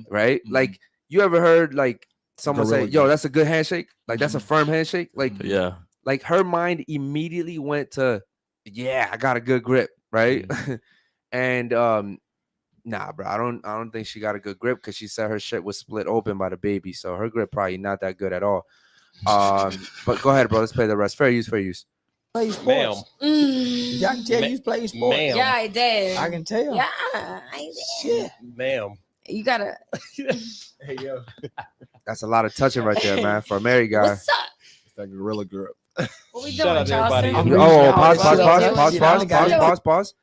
Right? Like, you ever heard like someone say, "Yo, that's a good handshake"? Like, that's a firm handshake. Like, Yeah. Like, her mind immediately went to, "Yeah, I got a good grip," right? And nah, bro, I don't think she got a good grip because she said her shit was split open by the baby, so her grip probably not that good at all. But go ahead, bro. Let's play the rest. Fair use. Play sports. Yeah, I can tell you play sports. Ma'am. Yeah, I did. I can tell. Yeah, I did. Shit. Ma'am. You gotta. Hey, yo. That's a lot of touching right there, man, for a married guy. What's up? It's that gorilla grip. What we Shut doing, up, Charleston? Pause.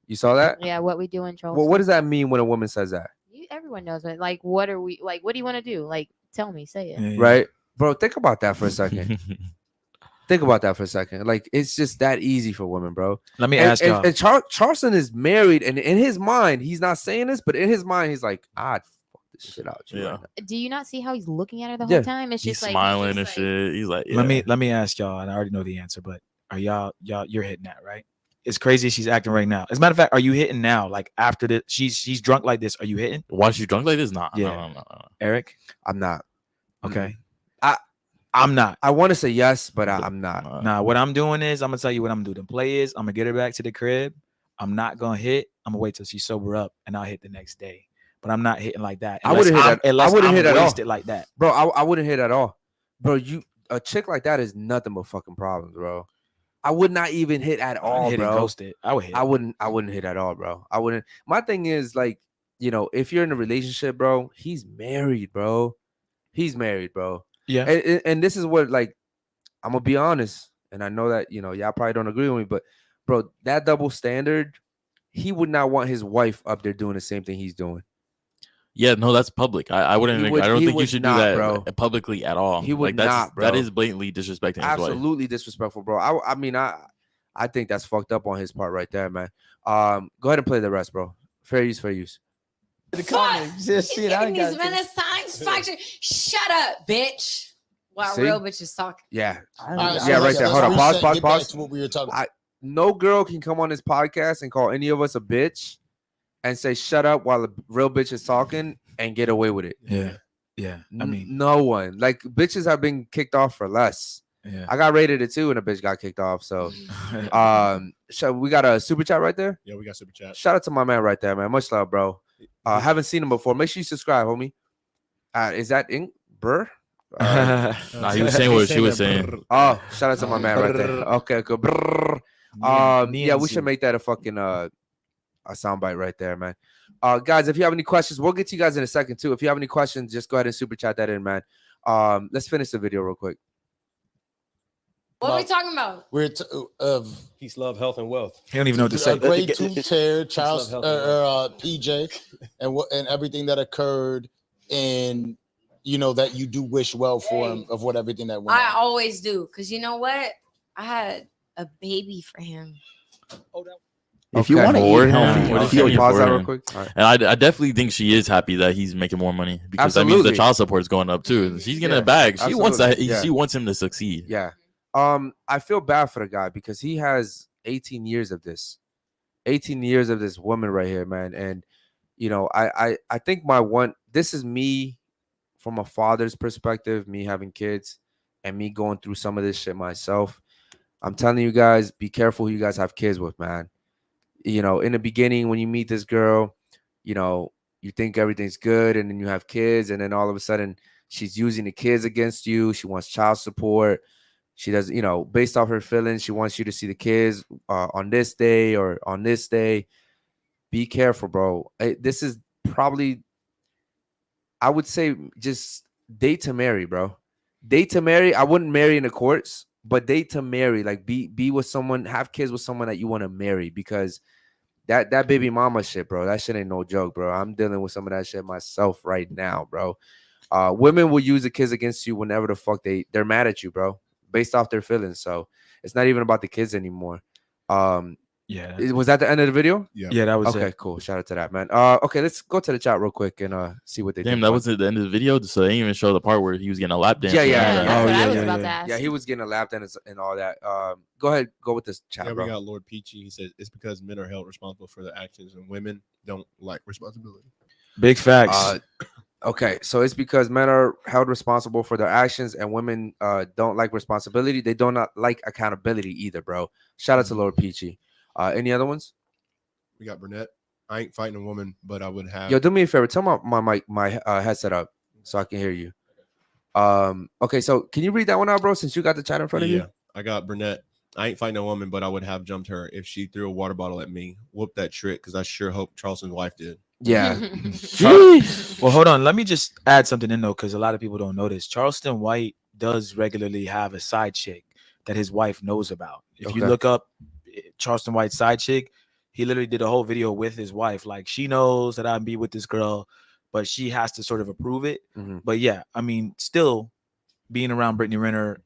You saw that? Yeah, what we doing, Charles? Well, what does that mean when a woman says that? Everyone knows it. Like, what are we like? What do you want to do? Like, tell me, say it. Right, bro? Think about that for a second. Like, it's just that easy for women, bro. Let me ask y'all. And Charleston is married, and in his mind, he's not saying this, but in his mind, he's like, "I'd fuck this shit out." Yeah. Right now. Do you not see how he's looking at her the whole time? It's He's just like smiling and shit. He's like, yeah. Let me ask y'all, and I already know the answer, but are y'all you're hitting that, right? It's crazy she's acting right now. As a matter of fact, are you hitting now? Like, after this, she's drunk like this. Are you hitting? Why she drunk like this? Nah. Yeah. No. Eric? I'm not. Okay. Mm-hmm. I'm not. I want to say yes, but I'm not. Nah, what I'm doing is I'm gonna tell you what I'm gonna do. The play is I'm gonna get her back to the crib. I'm not gonna hit. I'm gonna wait till she's sober up, and I'll hit the next day. But I'm not hitting like that. I wouldn't hit that. I wouldn't hit at all. Like that, bro. I wouldn't hit at all, bro. A chick like that is nothing but fucking problems, bro. I would not even hit at all, hit bro. And ghost it. I would hit. I wouldn't hit at all, bro. I wouldn't. My thing is, like, if you're in a relationship, bro, he's married, bro. Yeah. And this is what, like, I'm gonna be honest, and I know that y'all probably don't agree with me, but bro, that double standard, he would not want his wife up there doing the same thing he's doing. Yeah, no, that's public. I wouldn't. I don't think you should do that, bro, publicly at all. He would that's, not, bro. That is blatantly disrespecting his wife. Absolutely disrespectful, bro. I think that's fucked up on his part right there, man. Go ahead and play the rest, bro. Fair use, fair use. The comments. Just see it. I these menace signs. Shut up, bitch. Wow, real bitches talking. Yeah, right, yeah, right there. Hold on, pause. Get back to what we were talking about. No girl can come on this podcast and call any of us a bitch and say shut up while the real bitch is talking and get away with it. Yeah. I mean, no one. Like, bitches have been kicked off for less. Yeah. I got rated a 2 and a bitch got kicked off. So, so we got a super chat right there. Yeah, we got super chat. Shout out to my man right there, man. Much love, bro. Haven't seen him before. Make sure you subscribe, homie. Is that Ink Burr? Nah, he was saying what she was saying. Oh, shout out to my man right there. Okay, good. Yeah, we should make that a fucking a soundbite right there, man. Guys, if you have any questions, we'll get to you guys in a second too. If you have any questions, just go ahead and super chat that in, man. Let's finish the video real quick. What are we talking about? We're peace, love, health, and wealth. He don't even know what to say. Grade 2 tear, Charles, PJ, and everything that occurred, and that you do wish well for him of what everything that went. I always do, because you know what? I had a baby for him. If you want to eat healthy, pause that real quick. Right. And I definitely think she is happy that he's making more money, because that means the child support is going up too. She's getting a bag. She wants that. Yeah. She wants him to succeed. Yeah. I feel bad for the guy because he has 18 years of this. 18 years of this woman right here, man. And I think this is me from a father's perspective, me having kids and me going through some of this shit myself. I'm telling you guys, be careful who you guys have kids with, man. In the beginning, when you meet this girl, you think everything's good, and then you have kids, and then all of a sudden she's using the kids against you. She wants child support. She does, based off her feelings, she wants you to see the kids on this day or on this day. Be careful, bro. This is probably, I would say, just date to marry, bro. Date to marry. I wouldn't marry in the courts, but date to marry. Like, be with someone, have kids with someone that you want to marry, because that baby mama shit, bro, that shit ain't no joke, bro. I'm dealing with some of that shit myself right now, bro. Women will use the kids against you whenever the fuck they're mad at you, bro, based off their feelings. So it's not even about the kids anymore. Yeah. Was that the end of the video? Yeah, that was okay. it. Cool. Shout out to that, man. Okay, let's go to the chat real quick and see what they Damn, that was at the end of the video. So they didn't even show the part where he was getting a lap dance. Yeah. I was about to ask. Yeah, he was getting a lap dance and all that. Go ahead, go with this chat, bro. We got Lord Peachy. He said it's because men are held responsible for their actions and women don't like responsibility. Big facts. Okay, so it's because men are held responsible for their actions and women don't like responsibility. They do not like accountability either, bro. Shout out to Lord Peachy. Any other ones? We got Burnett. I ain't fighting a woman, but I would have. Yo, do me a favor. Turn my headset up so I can hear you. Okay, so can you read that one out, bro? Since you got the chat in front of you. Yeah, I got Burnett. I ain't fighting a woman, but I would have jumped her if she threw a water bottle at me. Whoop that trick, because I sure hope Charleston's wife did. Yeah. Well, hold on. Let me just add something in though, because a lot of people don't know this. Charleston White does regularly have a side chick that his wife knows about. If you look up Charleston White's side chick, he literally did a whole video with his wife. Like, she knows that I'd be with this girl, but she has to sort of approve it. But yeah, I mean, still being around Britney Renner,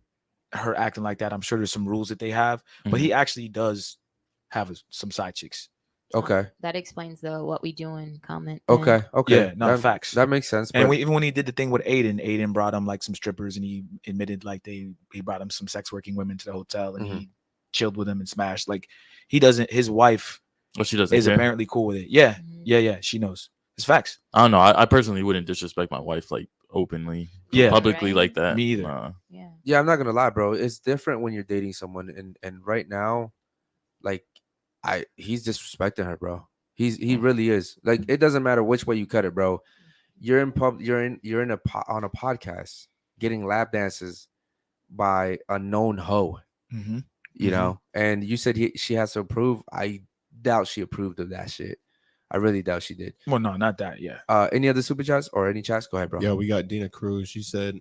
her acting like that, I'm sure there's some rules that they have, but he actually does have some side chicks. Okay. That explains the what we doing comment. Okay. Yeah, no, facts. That makes sense. And even when he did the thing with Aiden brought him like some strippers, and he admitted like he brought him some sex working women to the hotel, and he chilled with them and smashed. Like, he doesn't, his wife she doesn't is care. Apparently cool with it. Yeah. She knows. It's facts. I don't know. I personally wouldn't disrespect my wife like openly, publicly like that. Me either. Yeah, I'm not gonna lie, bro. It's different when you're dating someone, and right now, like, he's disrespecting her, bro. He really is. Like, it doesn't matter which way you cut it, bro. You're on a podcast getting lap dances by a known hoe. You know, and you said she has to approve. I doubt she approved of that shit. I really doubt she did. Well, no, not that. Yeah. Any other super chats or any chats? Go ahead, bro. Yeah, we got Dina Cruz. She said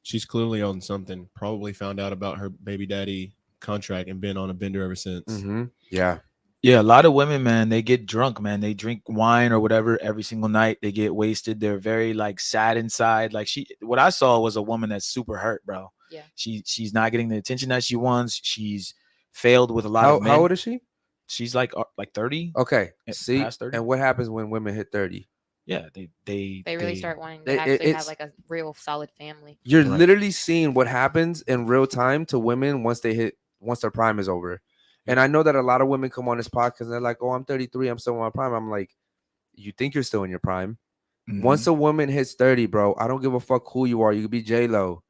She's clearly on something. Probably found out about her baby daddy contract and been on a bender ever since. Yeah. Yeah, a lot of women, man, they get drunk, man. They drink wine or whatever every single night. They get wasted. They're very like sad inside. Like what I saw was a woman that's super hurt, bro. Yeah. She's not getting the attention that she wants. She's failed with a lot of men. How old is she? She's like 30. Okay. See, past 30. and what happens when women hit 30? Yeah, they really start wanting to actually have like a real solid family. You're literally seeing what happens in real time to women once their prime is over. And I know that a lot of women come on this podcast and they're like, oh, I'm 33, I'm still in my prime. I'm like, you think you're still in your prime? Once a woman hits 30, bro, I don't give a fuck who you are. You could be J-Lo.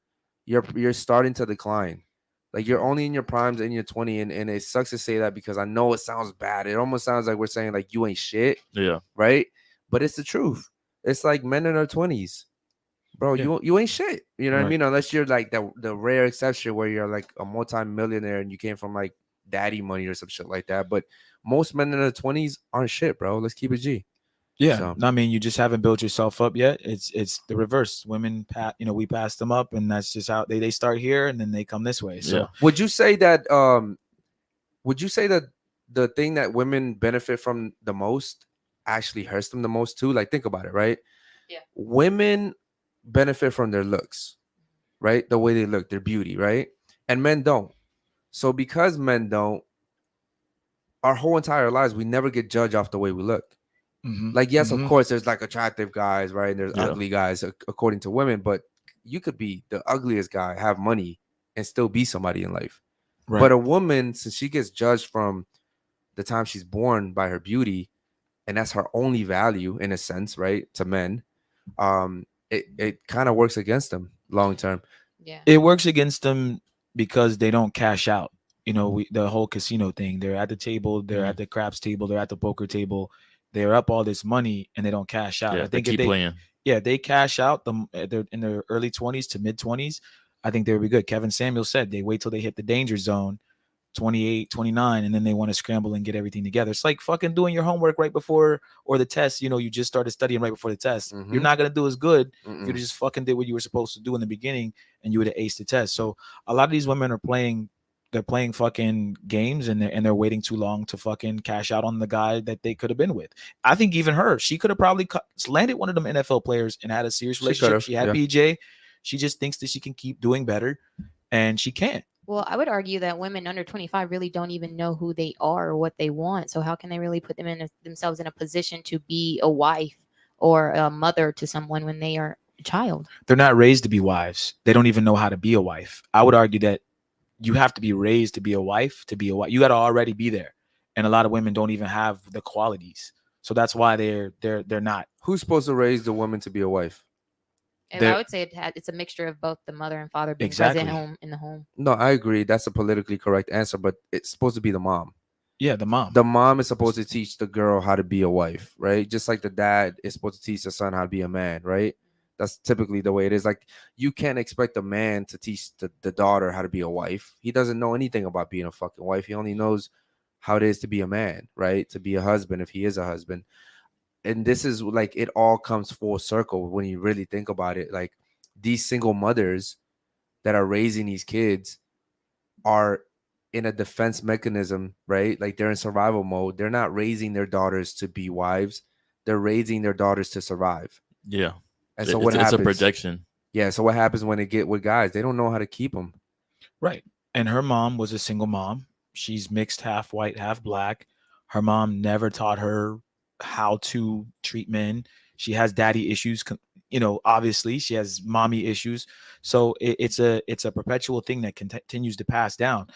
You're starting to decline. Like, you're only in your primes in your 20, and it sucks to say that because I know it sounds bad. It almost sounds like we're saying like you ain't shit. Yeah. Right? But it's the truth. It's like men in their 20s. Bro, you ain't shit. You know what I mean? Unless you're like the rare exception where you're like a multi-millionaire and you came from like daddy money or some shit like that. But most men in their 20s aren't shit, bro. Let's keep it G. Yeah, So. I mean, you just haven't built yourself up yet. It's the reverse. Women, we pass them up, and that's just how they start here, and then they come this way. So, would you say that the thing that women benefit from the most actually hurts them the most too? Like, think about it, right? Yeah. Women benefit from their looks, right? The way they look, their beauty, right? And men don't. So because men don't, our whole entire lives, we never get judged off the way we look. Like, yes, of course, there's like attractive guys, right? And there's ugly guys according to women, but you could be the ugliest guy, have money, and still be somebody in life. Right. But a woman, since she gets judged from the time she's born by her beauty, and that's her only value in a sense, right? To men, it kind of works against them long term. Yeah, it works against them because they don't cash out. You know, the whole casino thing. They're at the table, they're at the craps table, they're at the poker table. They're up all this money and they don't cash out. Yeah, I think they keep playing. Yeah, they cash out they're in their early 20s to mid 20s. I think they would be good. Kevin Samuel said they wait till they hit the danger zone, 28, 29, and then they want to scramble and get everything together. It's like fucking doing your homework right before or the test. You know, you just started studying right before the test. You're not gonna do as good if you just fucking did what you were supposed to do in the beginning and you would have aced the test. So a lot of these women are playing fucking games and they're waiting too long to fucking cash out on the guy that they could have been with. I think even she could have probably landed one of them NFL players and had a serious relationship. She had PJ. She just thinks that she can keep doing better, and she can't. Well, I would argue that women under 25 really don't even know who they are or what they want. So how can they really put themselves in a position to be a wife or a mother to someone when they are a child? They're not raised to be wives. They don't even know how to be a wife. I would argue that you have to be raised to be a wife. You got to already be there, and a lot of women don't even have the qualities. So that's why they're not. Who's supposed to raise the woman to be a wife? And I would say it's a mixture of both the mother and father being present in the home. No, I agree. That's a politically correct answer, but it's supposed to be the mom. Yeah, the mom. The mom is supposed to teach the girl how to be a wife, right? Just like the dad is supposed to teach the son how to be a man, right? That's typically the way it is. Like, you can't expect a man to teach the daughter how to be a wife. He doesn't know anything about being a fucking wife. He only knows how it is to be a man, right? To be a husband if he is a husband. And this is like, it all comes full circle when you really think about it. Like, these single mothers that are raising these kids are in a defense mechanism, right? Like, they're in survival mode. They're not raising their daughters to be wives. They're raising their daughters to survive. Yeah. And so what happens? It's a projection. Yeah. So what happens when they get with guys? They don't know how to keep them. Right. And her mom was a single mom. She's mixed, half white, half black. Her mom never taught her how to treat men. She has daddy issues. You know, obviously she has mommy issues. So it's a perpetual thing that continues to pass down.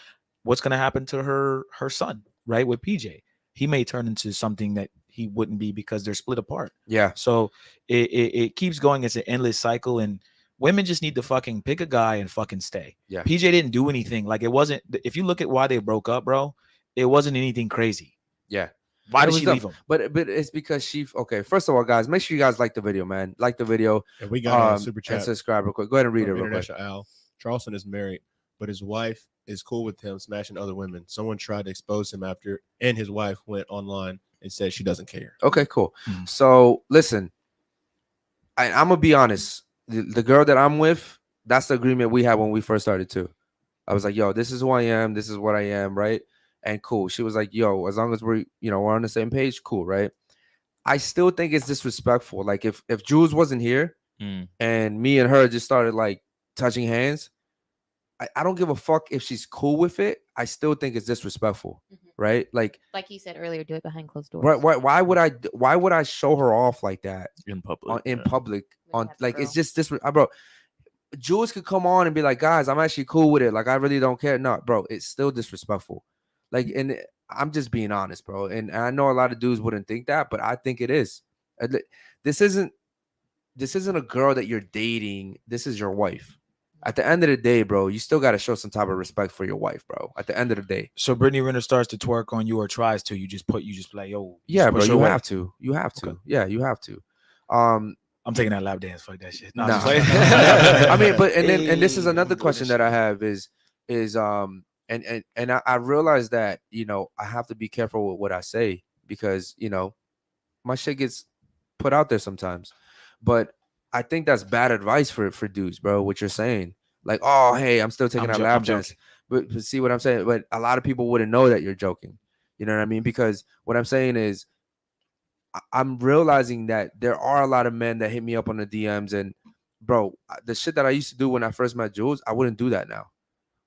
What's going to happen to her son, right? With PJ, he may turn into something that he wouldn't be because they're split apart. Yeah. So it keeps going. It's an endless cycle, and women just need to fucking pick a guy and fucking stay. Yeah. PJ didn't do anything. Like, it wasn't, if you look at why they broke up, bro, it wasn't anything crazy. Yeah. Why did she leave him? But it's because okay. First of all, guys, make sure you guys like the video, man. Like the video. And we got a super and chat. subscribe real quick. Go ahead and read it real quick. Al. Charleston is married, but his wife is cool with him smashing other women. Someone tried to expose him after, and his wife went online and said she doesn't care. Okay, cool. So listen, I'm gonna be honest. The girl that I'm with, that's the agreement we had when we first started too. I was like, yo, this is who I am. This is what I am, right? And cool. She was like, yo, as long as we're on the same page, cool, right? I still think it's disrespectful. Like if Jules wasn't here and me and her just started like touching hands, I don't give a fuck if she's cool with it. I still think it's disrespectful, right? Like he said earlier, do it behind closed doors. Right? Why would I show her off like that in public? It's just this, bro. Jules could come on and be like, guys, I'm actually cool with it. Like I really don't care. No, bro, it's still disrespectful. Like, and I'm just being honest, bro. And I know a lot of dudes wouldn't think that, but I think it is. This isn't a girl that you're dating. This is your wife. At the end of the day, bro, you still got to show some type of respect for your wife, bro. At the end of the day. So Britney Renners starts to twerk on you or tries to, you just play, yo. Yeah, bro, you have to. You have to. Okay. Yeah, you have to. I'm taking that lap dance. Fuck that shit. No, nah. I mean, but and this is another question that I have is and I realize that, I have to be careful with what I say because, my shit gets put out there sometimes. But I think that's bad advice for dudes, bro, what you're saying. Like, oh, hey, I'm still taking that lap dance. But see what I'm saying? But a lot of people wouldn't know that you're joking. You know what I mean? Because what I'm saying is I'm realizing that there are a lot of men that hit me up on the DMs. And, bro, the shit that I used to do when I first met Jules, I wouldn't do that now.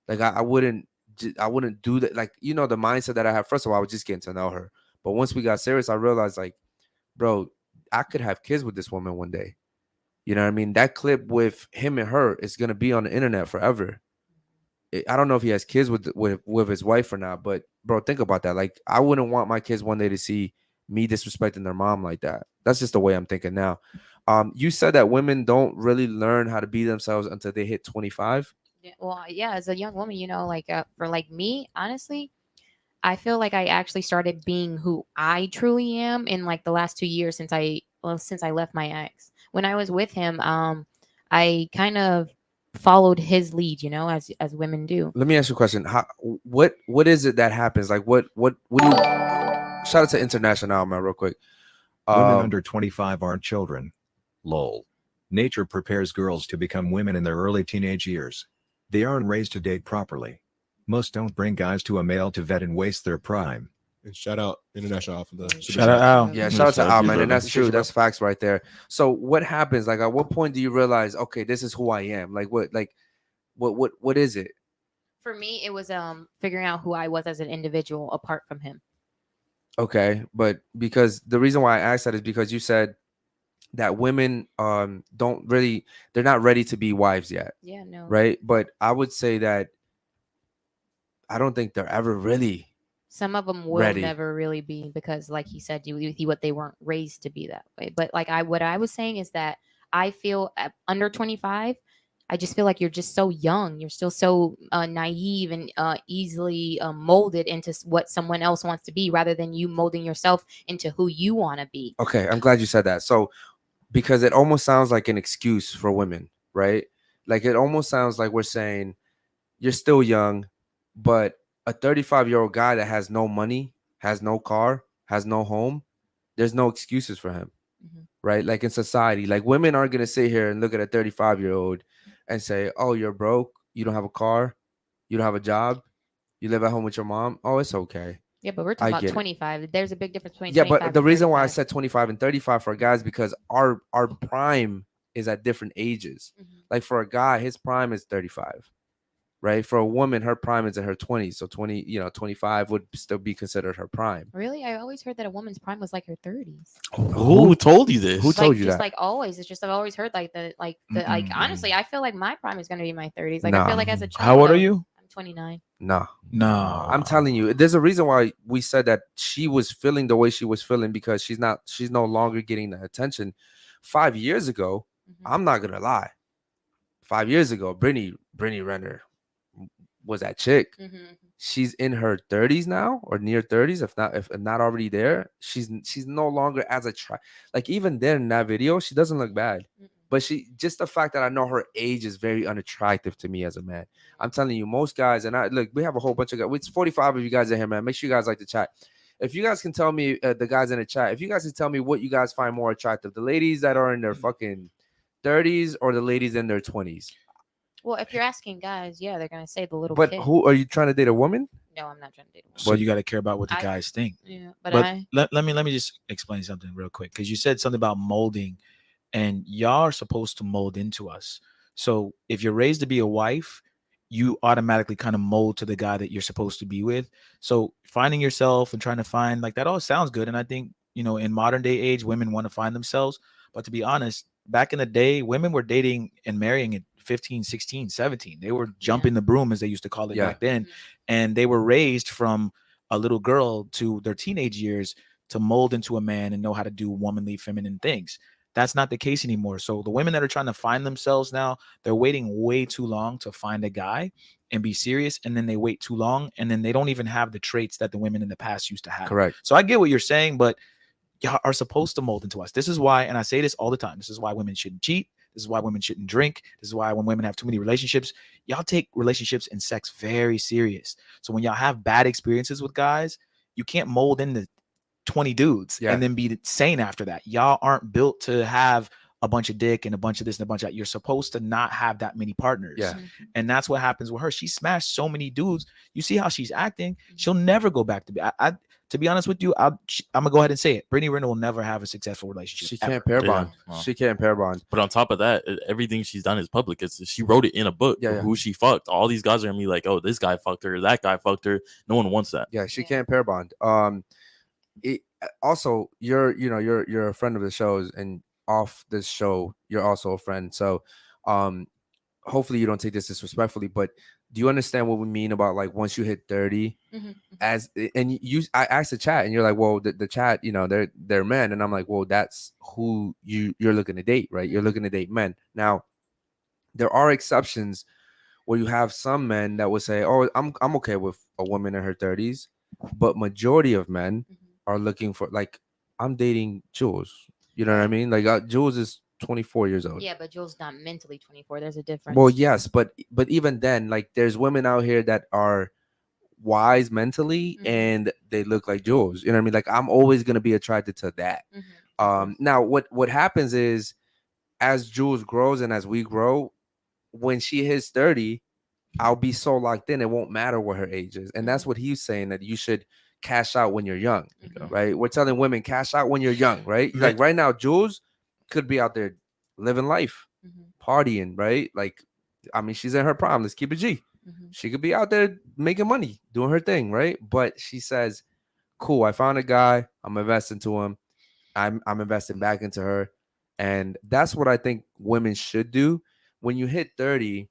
Like, I wouldn't do that. Like, the mindset that I have. First of all, I was just getting to know her. But once we got serious, I realized, like, bro, I could have kids with this woman one day. You know what I mean? That clip with him and her is going to be on the internet forever. I don't know if he has kids with his wife or not, but bro, think about that. Like, I wouldn't want my kids one day to see me disrespecting their mom like that. That's just the way I'm thinking now. You said that women don't really learn how to be themselves until they hit 25. Yeah, well, yeah, as a young woman, for like me, honestly, I feel like I actually started being who I truly am in like the last 2 years since I left my ex. When I was with him, I kind of followed his lead, as women do. Let me ask you a question. What is it that happens? Like what do you shout out to International, man, real quick. Women under 25 aren't children. Lol. Nature prepares girls to become women in their early teenage years. They aren't raised to date properly. Most don't bring guys to a male to vet and waste their prime. And shout out International for the shout out Al. Yeah, shout out to Al, man. And that's true. That's facts right there. So what happens? Like, at what point do you realize, okay, this is who I am? Like, what is it? For me, it was figuring out who I was as an individual apart from him. Okay, but because the reason why I asked that is because you said that women they're not ready to be wives yet. Yeah, no. Right? But I would say that I don't think they're ever really some of them will ready. Never really be because, like he said, they weren't raised to be that way. But like what I was saying is that I feel under 25, I just feel like you're just so young. You're still so naive and easily molded into what someone else wants to be rather than you molding yourself into who you want to be. Okay, I'm glad you said that. So, because it almost sounds like an excuse for women, right? Like it almost sounds like we're saying you're still young, but a 35-year-old guy that has no money, has no car, has no home, there's no excuses for him, right? Like in society, like women aren't going to sit here and look at a 35-year-old and say, oh, you're broke, you don't have a car, you don't have a job, you live at home with your mom. Oh, it's okay. Yeah, but we're talking about 25. There's a big difference between 25 but the reason why I said 25 and 35 for guys because our prime is at different ages. Like for a guy, his prime is 35. Right? For a woman, her prime is in her 20s. So 25 would still be considered her prime. Really? I always heard that a woman's prime was like her 30s. Who told you this? Who told you that? Just like always. It's just I've always heard like honestly, I feel like my prime is going to be my 30s. Like I feel like as a child. How old are you? I'm 29. No. I'm telling you, there's a reason why we said that she was feeling the way she was feeling because she's no longer getting the attention. 5 years ago, I'm not going to lie. 5 years ago, Britney Renner was that chick. She's in her 30s now or near 30s, if not already there. She's no longer as like even then in that video, she doesn't look bad. But just the fact that I know her age is very unattractive to me as a man. I'm telling you, most guys, and we have a whole bunch of guys. It's 45 of you guys in here, man. Make sure you guys like the chat. If you guys can tell me, the guys in the chat, if you guys can tell me what you guys find more attractive, the ladies that are in their fucking 30s or the ladies in their 20s. Well, if you're asking guys, yeah, they're gonna say the little But kid. who are you trying to date, a woman? No, I'm not trying to date a woman. So you got to care about what the I- guys think. Yeah, But let me just explain something real quick, because you said something about molding, and y'all are supposed to mold into us. So if you're raised to be a wife, you automatically kind of mold to the guy that you're supposed to be with. So finding yourself and trying to find, like, that all sounds good. And I think, in modern day age, women want to find themselves. But to be honest, back in the day, women were dating and marrying at 15, 16, 17. They were jumping the broom, as they used to call it back then. And they were raised from a little girl to their teenage years to mold into a man and know how to do womanly, feminine things. That's not the case anymore. So the women that are trying to find themselves now, they're waiting way too long to find a guy and be serious. And then they wait too long. And then they don't even have the traits that the women in the past used to have. Correct. So I get what you're saying, but y'all are supposed to mold into us. This is why, and I say this all the time, this is why women shouldn't cheat. This is why women shouldn't drink. This is why when women have too many relationships, y'all take relationships and sex very serious. So when y'all have bad experiences with guys, you can't mold into 20 dudes and then be sane after that. Y'all aren't built to have a bunch of dick and a bunch of this and a bunch of that. You're supposed to not have that many partners. And that's what happens with her. She smashed so many dudes. You see how she's acting. She'll never go back to be. To be honest with you, I'm gonna go ahead and say it. Brittany Renner will never have a successful relationship. She can't pair bond. She can't pair bond. But on top of that, everything she's done is public. She wrote it in a book. Who she fucked. All these guys are gonna be like, oh, this guy fucked her, that guy fucked her. No one wants that. Yeah, she can't pair bond. Also, you're a friend of the shows, and off this show, you're also a friend. So, hopefully you don't take this disrespectfully, but do you understand what we mean about, like, once you hit 30, I asked the chat, and you're like, well, the chat, they're men, and I'm like, well, that's who you're looking to date, right? You're looking to date men. Now, there are exceptions where you have some men that will say, oh, I'm okay with a woman in her 30s, but majority of men are looking for, like, I'm dating Jules. You know what I mean? Like, Jules is 24 years old. Yeah, but Jules not mentally 24. There's a difference. Well, yes, but even then, like, there's women out here that are wise mentally and they look like Jules. You know what I mean? Like, I'm always gonna be attracted to that. Now, what happens is, as Jules grows and as we grow, when she hits 30, I'll be so locked in, it won't matter what her age is. And that's what he's saying, that you should cash out when you're young, right? We're telling women, cash out when you're young, right? Like, right now, Jules could be out there living life, partying, right? Like, I mean, she's in her prime. Let's keep it G. She could be out there making money, doing her thing, right? But she says, cool, I found a guy, I'm investing to him, I'm investing back into her. And that's what I think women should do. When you hit 30,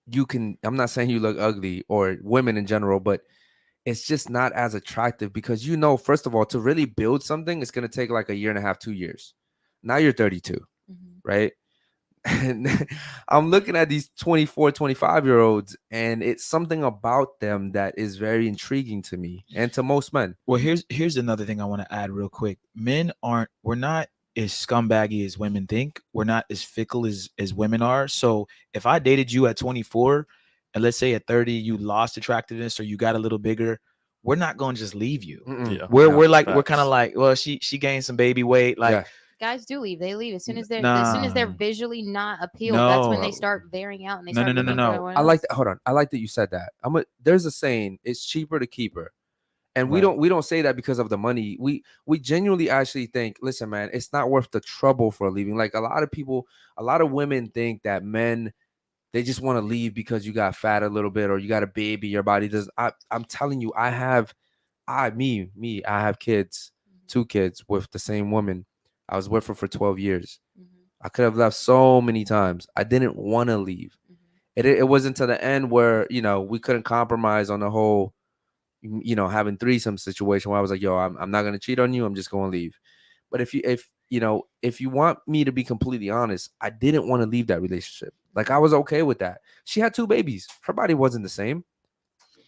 you can, I'm not saying you look ugly, or women in general, but it's just not as attractive, because, first of all, to really build something, it's going to take like a year and a half, 2 years. Now you're 32, right? And I'm looking at these 24, 25-year-olds, and it's something about them that is very intriguing to me and to most men. Well, here's another thing I want to add real quick. We're not as scumbaggy as women think. We're not as fickle as women are. So if I dated you at 24, and let's say at 30 you lost attractiveness or you got a little bigger, we're not going to just leave you. We're kind of like, well, she gained some baby weight, like. Guys do leave. They leave as soon as they're visually not appealed. That's when they start veering out and they start. No. I like that. Hold on. I like that you said that. There's a saying: it's cheaper to keep her, and we don't say that because of the money. We genuinely actually think, listen, man, it's not worth the trouble for leaving. Like, a lot of women think that men, they just want to leave because you got fat a little bit or you got a baby. Your body does. I'm telling you, I have kids, 2 kids with the same woman. I was with her for 12 years. I could have left so many times. I didn't want to leave. It wasn't to the end where, we couldn't compromise on the whole, having threesome situation where I was like, yo, I'm not going to cheat on you. I'm just going to leave. But if you want me to be completely honest, I didn't want to leave that relationship. Like, I was okay with that. She had 2 babies. Her body wasn't the same.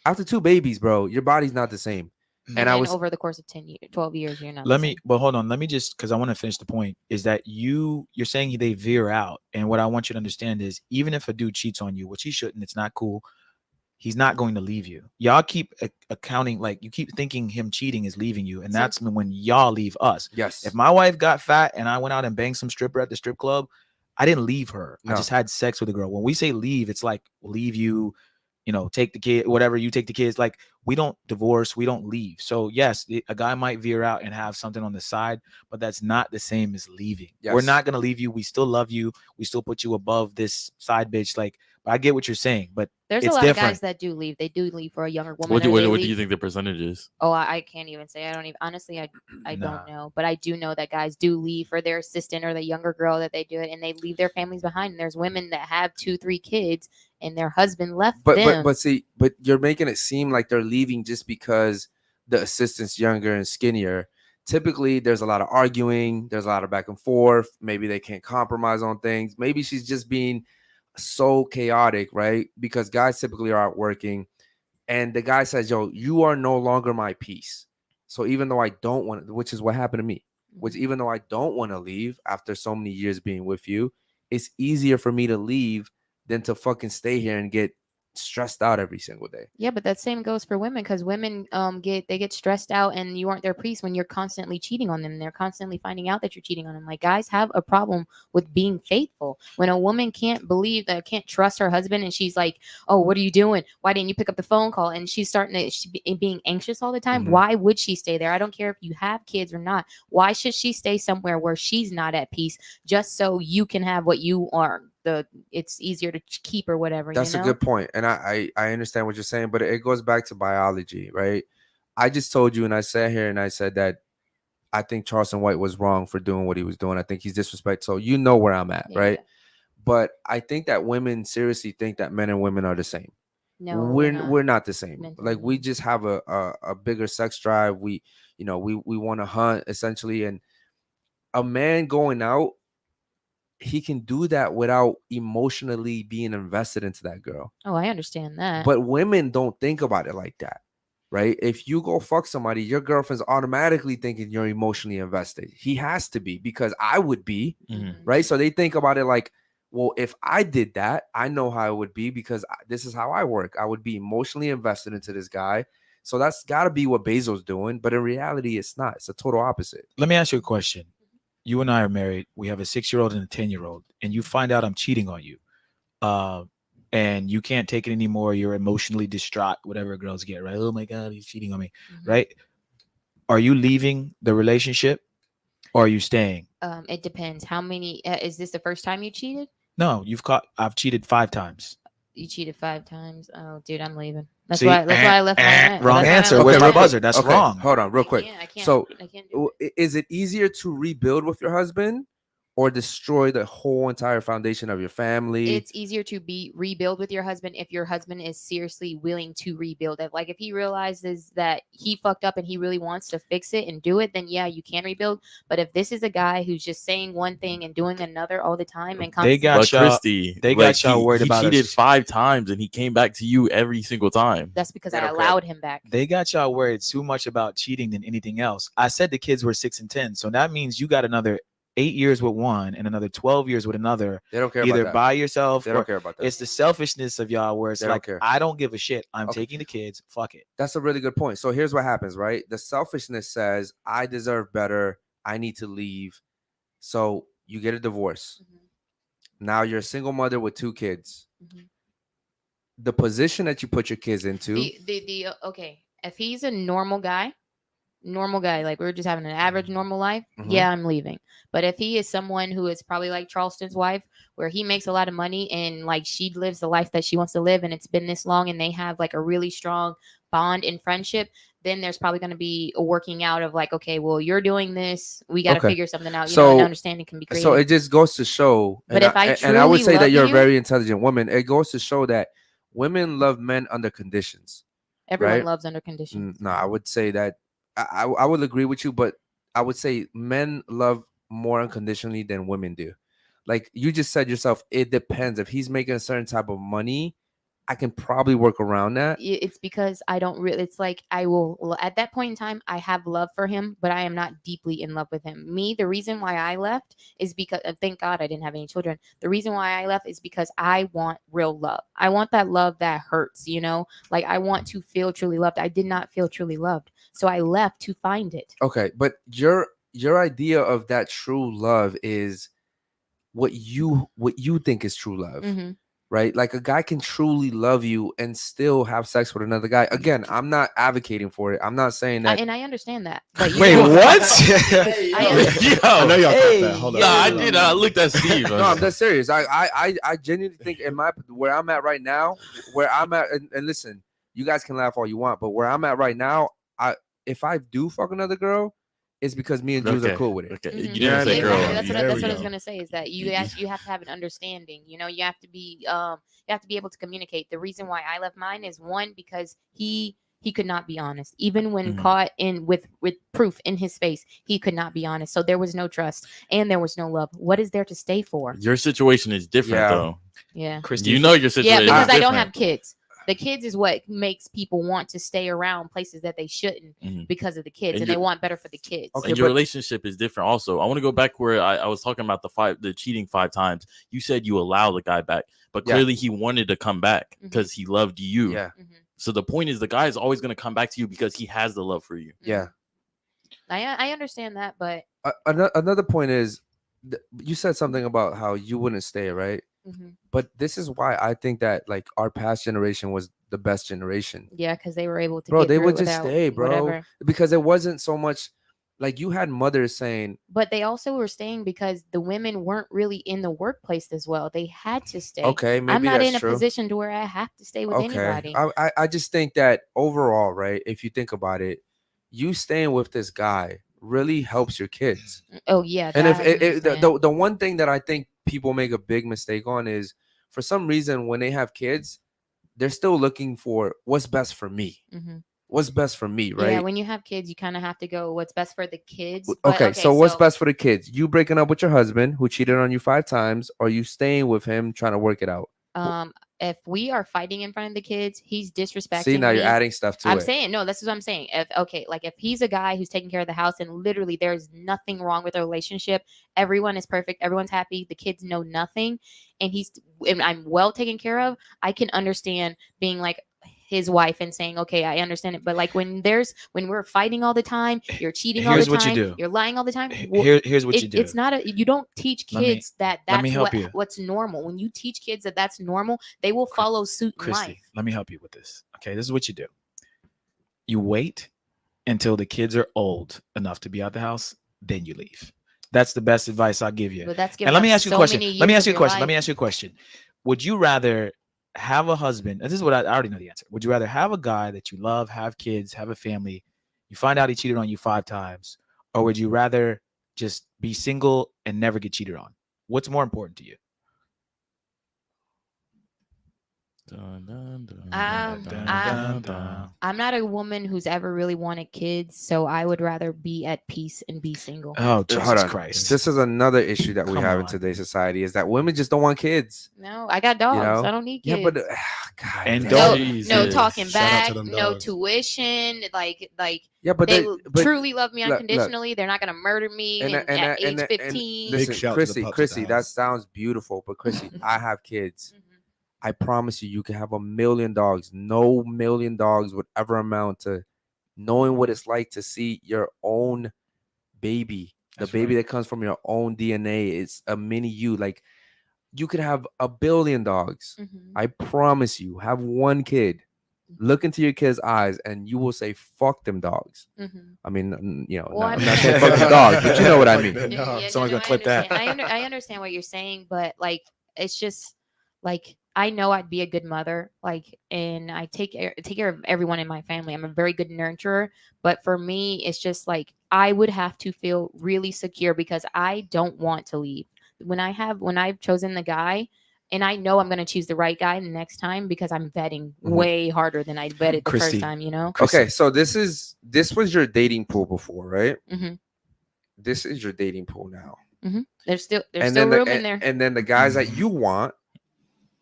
After 2 babies, bro, your body's not the same. And I was over the course of 12 years, you're not. But hold on. Let me just, because I want to finish the point, is that you're saying they veer out. And what I want you to understand is, even if a dude cheats on you, which he shouldn't, it's not cool, he's not going to leave you. Y'all keep accounting, like, you keep thinking him cheating is leaving you. And that's when y'all leave us. Yes. If my wife got fat and I went out and banged some stripper at the strip club, I didn't leave her. No. I just had sex with a girl. When we say leave, it's like leave you, take the kid, whatever, you take the kids. Like, we don't divorce, we don't leave. So yes, a guy might veer out and have something on the side, but that's not the same as leaving. Yes. We're not gonna leave you. We still love you. We still put you above this side bitch. Like, but I get what you're saying, but There's it's a lot different. of guys that do leave. They do leave for a younger woman. What do or they you leave- think the percentage is? Oh, I can't even say. I don't even honestly. I Nah. don't know, but I do know that guys do leave for their assistant or the younger girl that they do it, and they leave their families behind. And there's women that have 2-3 kids, and their husband left them. But you're making it seem like they're leaving just because the assistant's younger and skinnier. Typically, there's a lot of arguing. There's a lot of back and forth. Maybe they can't compromise on things. Maybe she's just being so chaotic, right? Because guys typically are out working, and the guy says, yo, you are no longer my piece. So even though I don't want to, which is what happened to me, which even though I don't want to leave after so many years being with you, it's easier for me to leave than to fucking stay here and get stressed out every single day. Yeah, but that same goes for women, because women get stressed out, and you aren't their priest when you're constantly cheating on them. They're constantly finding out that you're cheating on them. Like, guys have a problem with being faithful. When a woman can't trust her husband, and she's like, oh, what are you doing? Why didn't you pick up the phone call? And she's being anxious all the time. Why would she stay there? I don't care if you have kids or not. Why should she stay somewhere where she's not at peace just so you can have what you are? It's easier to keep or whatever. That's a good point. And I understand what you're saying, but it goes back to biology, right? I just told you, and I sat here and I said that I think Charleston White was wrong for doing what he was doing. I think he's disrespectful. So you know where I'm at, right? But I think that women seriously think that men and women are the same. No, we're not the same. Men Like, we just have a bigger sex drive. We want to hunt essentially, and a man going out, he can do that without emotionally being invested into that girl. Oh, I understand that. But women don't think about it like that, right? If you go fuck somebody, your girlfriend's automatically thinking you're emotionally invested. He has to be, because I would be, right? So they think about it like, well, if I did that, I know how it would be, because this is how I work. I would be emotionally invested into this guy. So that's got to be what Bezos doing. But in reality, it's not. It's a total opposite. Let me ask you a question. You and I are married. We have a 6-year-old and a 10-year-old, and you find out I'm cheating on you, and you can't take it anymore. You're emotionally distraught, whatever girls get, right? Oh my God, he's cheating on me, right? Are you leaving the relationship, or are you staying? It depends. How many? Is this the first time you cheated? No, I've cheated 5 times. You cheated 5 times. Oh, dude, I'm leaving. That's why I left my man. Wrong answer. Okay, Where's my real quick. buzzer? That's Okay, wrong. Hold on, real quick. I can't So, do is it easier to rebuild with your husband, or destroy the whole entire foundation of your family? It's easier to rebuild with your husband if your husband is seriously willing to rebuild it. Like, if he realizes that he fucked up and he really wants to fix it and do it, then yeah, you can rebuild. But if this is a guy who's just saying one thing and doing another all the time and constantly, They got y'all worried about he cheated us. 5 times and he came back to you every single time. That's because I allowed him back. They got y'all worried too much about cheating than anything else. I said the kids were 6 and 10, so that means you got another 8 years with one and another 12 years with another. They don't care either about that. by yourself. They don't care about that. It's the selfishness of y'all where it's They don't like, care. I don't give a shit. I'm taking the kids. Fuck it. That's a really good point. So here's what happens, right? The selfishness says, I deserve better. I need to leave. So you get a divorce. Now you're a single mother with 2 kids. The position that you put your kids into. Okay, if he's a normal guy, like we're just having an average normal life, yeah, I'm leaving. But if he is someone who is probably like Charleston's wife, where he makes a lot of money and like she lives the life that she wants to live, and it's been this long, and they have like a really strong bond in friendship, then there's probably going to be a working out of like, okay, well, you're doing this, we got to figure something out. You know, an understanding can be created. So it just goes to show, but if I would say that you're a very intelligent woman. It goes to show that women love men under conditions. Everyone loves under conditions. No, I would say that I would agree with you, but I would say men love more unconditionally than women do. Like you just said yourself, it depends. If he's making a certain type of money, I can probably work around that. It's because I don't really, it's like I will, at that point in time, I have love for him, but I am not deeply in love with him. The reason why I left is because, thank God I didn't have any children. The reason why I left is because I want real love. I want that love that hurts, you know? Like I want to feel truly loved. I did not feel truly loved. So I left to find it. Okay, but your idea of that true love is what you think is true love. Mm-hmm. Right? Like a guy can truly love you and still have sex with another guy. Again, I'm not advocating for it. I'm not saying that. And I understand that. But Wait, what? I know y'all caught that. Hold on. No, I did. I looked at Steve. No, I'm dead serious. I genuinely think where I'm at right now, and listen, you guys can laugh all you want, but where I'm at right now, if I do fuck another girl, it's because me and Jules are cool with it. Okay. Mm-hmm. You didn't say girl. That's what I was go. gonna say is that you have to have an understanding. You know, you have to be able to communicate. The reason why I left mine is one, because he could not be honest, even when caught in with proof in his face. He could not be honest, so there was no trust and there was no love. What is there to stay for? Your situation is different, though. Yeah, Christy, you know your situation. Yeah, because is I don't different. have kids. The kids is what makes people want to stay around places that they shouldn't because of the kids, and they want better for the kids. Okay, and your relationship is different. Also, I want to go back where I was talking about the cheating 5 times. You said you allow the guy back, but clearly he wanted to come back because he loved you. Yeah. So the point is, the guy is always going to come back to you because he has the love for you. Yeah. I understand that, but another point is, you said something about how you wouldn't stay, right? But this is why I think that like our past generation was the best generation. yeah, because they were able to. Bro, get they through would it just without stay, bro, whatever. because it wasn't so much like you had mothers saying. But they also were staying because the women weren't really in the workplace as well. They had to stay. Okay, maybe I'm not that's in a true. position to where I have to stay with anybody. I just think that overall, right? If you think about it, you staying with this guy really helps your kids. Oh yeah. And if the one thing that I think people make a big mistake on is, for some reason, when they have kids, they're still looking for what's best for me. What's best for me, right? Yeah, when you have kids, you kind of have to go what's best for the kids. Okay, so what's best for the kids? You breaking up with your husband who cheated on you 5 times, or you staying with him trying to work it out? If we are fighting in front of the kids, he's disrespecting. See, now me. you're adding stuff to it. I'm saying, no, this is what I'm saying. If he's a guy who's taking care of the house and literally there's nothing wrong with the relationship, everyone is perfect, everyone's happy, the kids know nothing, and I'm well taken care of, I can understand being like his wife and saying, okay, I understand it. But like when we're fighting all the time, you're cheating all the time, you're lying all the time. Here's what you do. It's not you don't teach kids that's what's normal. When you teach kids that that's normal, they will follow suit in life. Let me help you with this. Okay, this is what you do. You wait until the kids are old enough to be out the house, then you leave. That's the best advice I'll give you. But that's and let me ask you a question. Let me ask you a question. Would you rather have a husband? And this is what I already know the answer. Would you rather have a guy that you love, have kids, have a family, you find out he cheated on you 5 times, or would you rather just be single and never get cheated on? What's more important to you? I'm not a woman who's ever really wanted kids, so I would rather be at peace and be single. Oh, Jesus Christ. This is another issue that we have in today's society, is that women just don't want kids. No, I got dogs. I don't need kids. Yeah, but God, and no talking back, no tuition. Like yeah, but they truly love me unconditionally. They're not gonna murder me at age 15. Listen, Chrissy, that sounds beautiful, but Chrissy, I have kids. I promise you can have 1 million dogs. No million dogs would ever amount to knowing what it's like to see your own baby, the baby that comes from your own DNA. It's a mini you. Like, you could have 1 billion dogs. I promise you, have one kid. Look into your kid's eyes, and you will say, "Fuck them dogs." I mean, you know, I'm not saying fuck the dogs, but you know what I mean. Someone's gonna clip that. I understand what you're saying, but like, it's just like, I know I'd be a good mother, like, and I take care of everyone in my family. I'm a very good nurturer, but for me, it's just like I would have to feel really secure because I don't want to leave. When I've chosen the guy, and I know I'm going to choose the right guy the next time because I'm vetting way harder than I vetted the first time. You know. Okay, so this was your dating pool before, right? This is your dating pool now. There's still room in there. And then the guys that you want.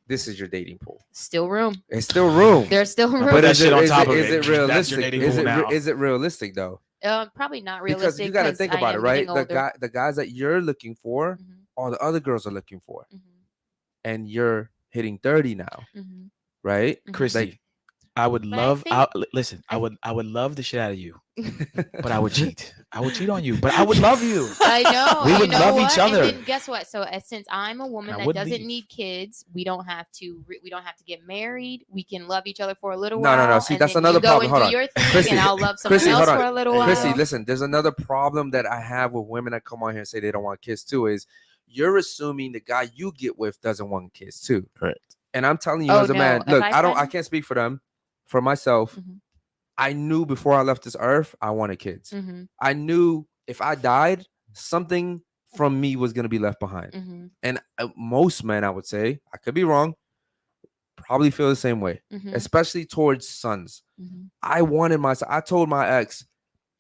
This is your dating pool. Still room. It's still room. There's still room. But is it realistic? Is it realistic though? Probably not realistic. Because you got to think about it, right? The guys that you're looking for, all the other girls are looking for, and you're hitting 30 now, right? Christy, like, I would But love. I Listen, I would love the shit out of you, but I would cheat. I would cheat on you, but I would love you. I know. We you would know love what? each other. And then guess what? So since I'm a woman I that wouldn't doesn't leave. need kids, we don't have to get married. We can love each other for a little No, while. no. See, and that's then another you go problem. and Hold do on. your thing, Chrissy, and I'll love someone Chrissy, else hold for on. a little while. Chrissy, listen, there's another problem that I have with women that come on here and say they don't want kids too, is you're assuming the guy you get with doesn't want kids too. Correct. And I'm telling you Oh, as a no. man, If look, I I find- can't speak for them. For myself, Mhm. I knew before I left this earth, I wanted kids. Mm-hmm. I knew if I died, something from me was going to be left behind. Mm-hmm. And most men, I would say, I could be wrong, probably feel the same way, Mm-hmm. especially towards sons. Mm-hmm. I wanted my son. I told my ex,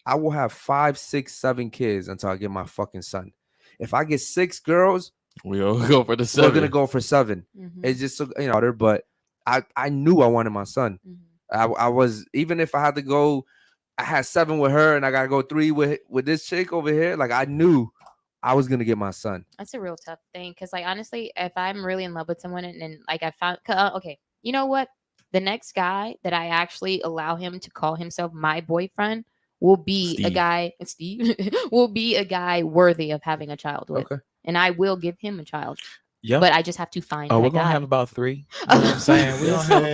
I will have 5, 6, 7 kids until I get my fucking son. If I get 6 girls, We'll go for the 7. we're going to go for 7. Mm-hmm. It's just, but I knew I wanted my son. Mm-hmm. I was, even if I had to go, I had 7 with her and I got to go 3 with this chick over here. Like, I knew I was going to get my son. That's a real tough thing. Because, like, honestly, if I'm really in love with someone and like, I found, okay, you know what? The next guy that I actually allow him to call himself my boyfriend will be a Steve. guy, Steve, will be a guy worthy of having a child with. Okay. And I will give him a child. Yep. But I just have to find Oh, that we're gonna guy. have about 3. You know what I'm saying? We don't have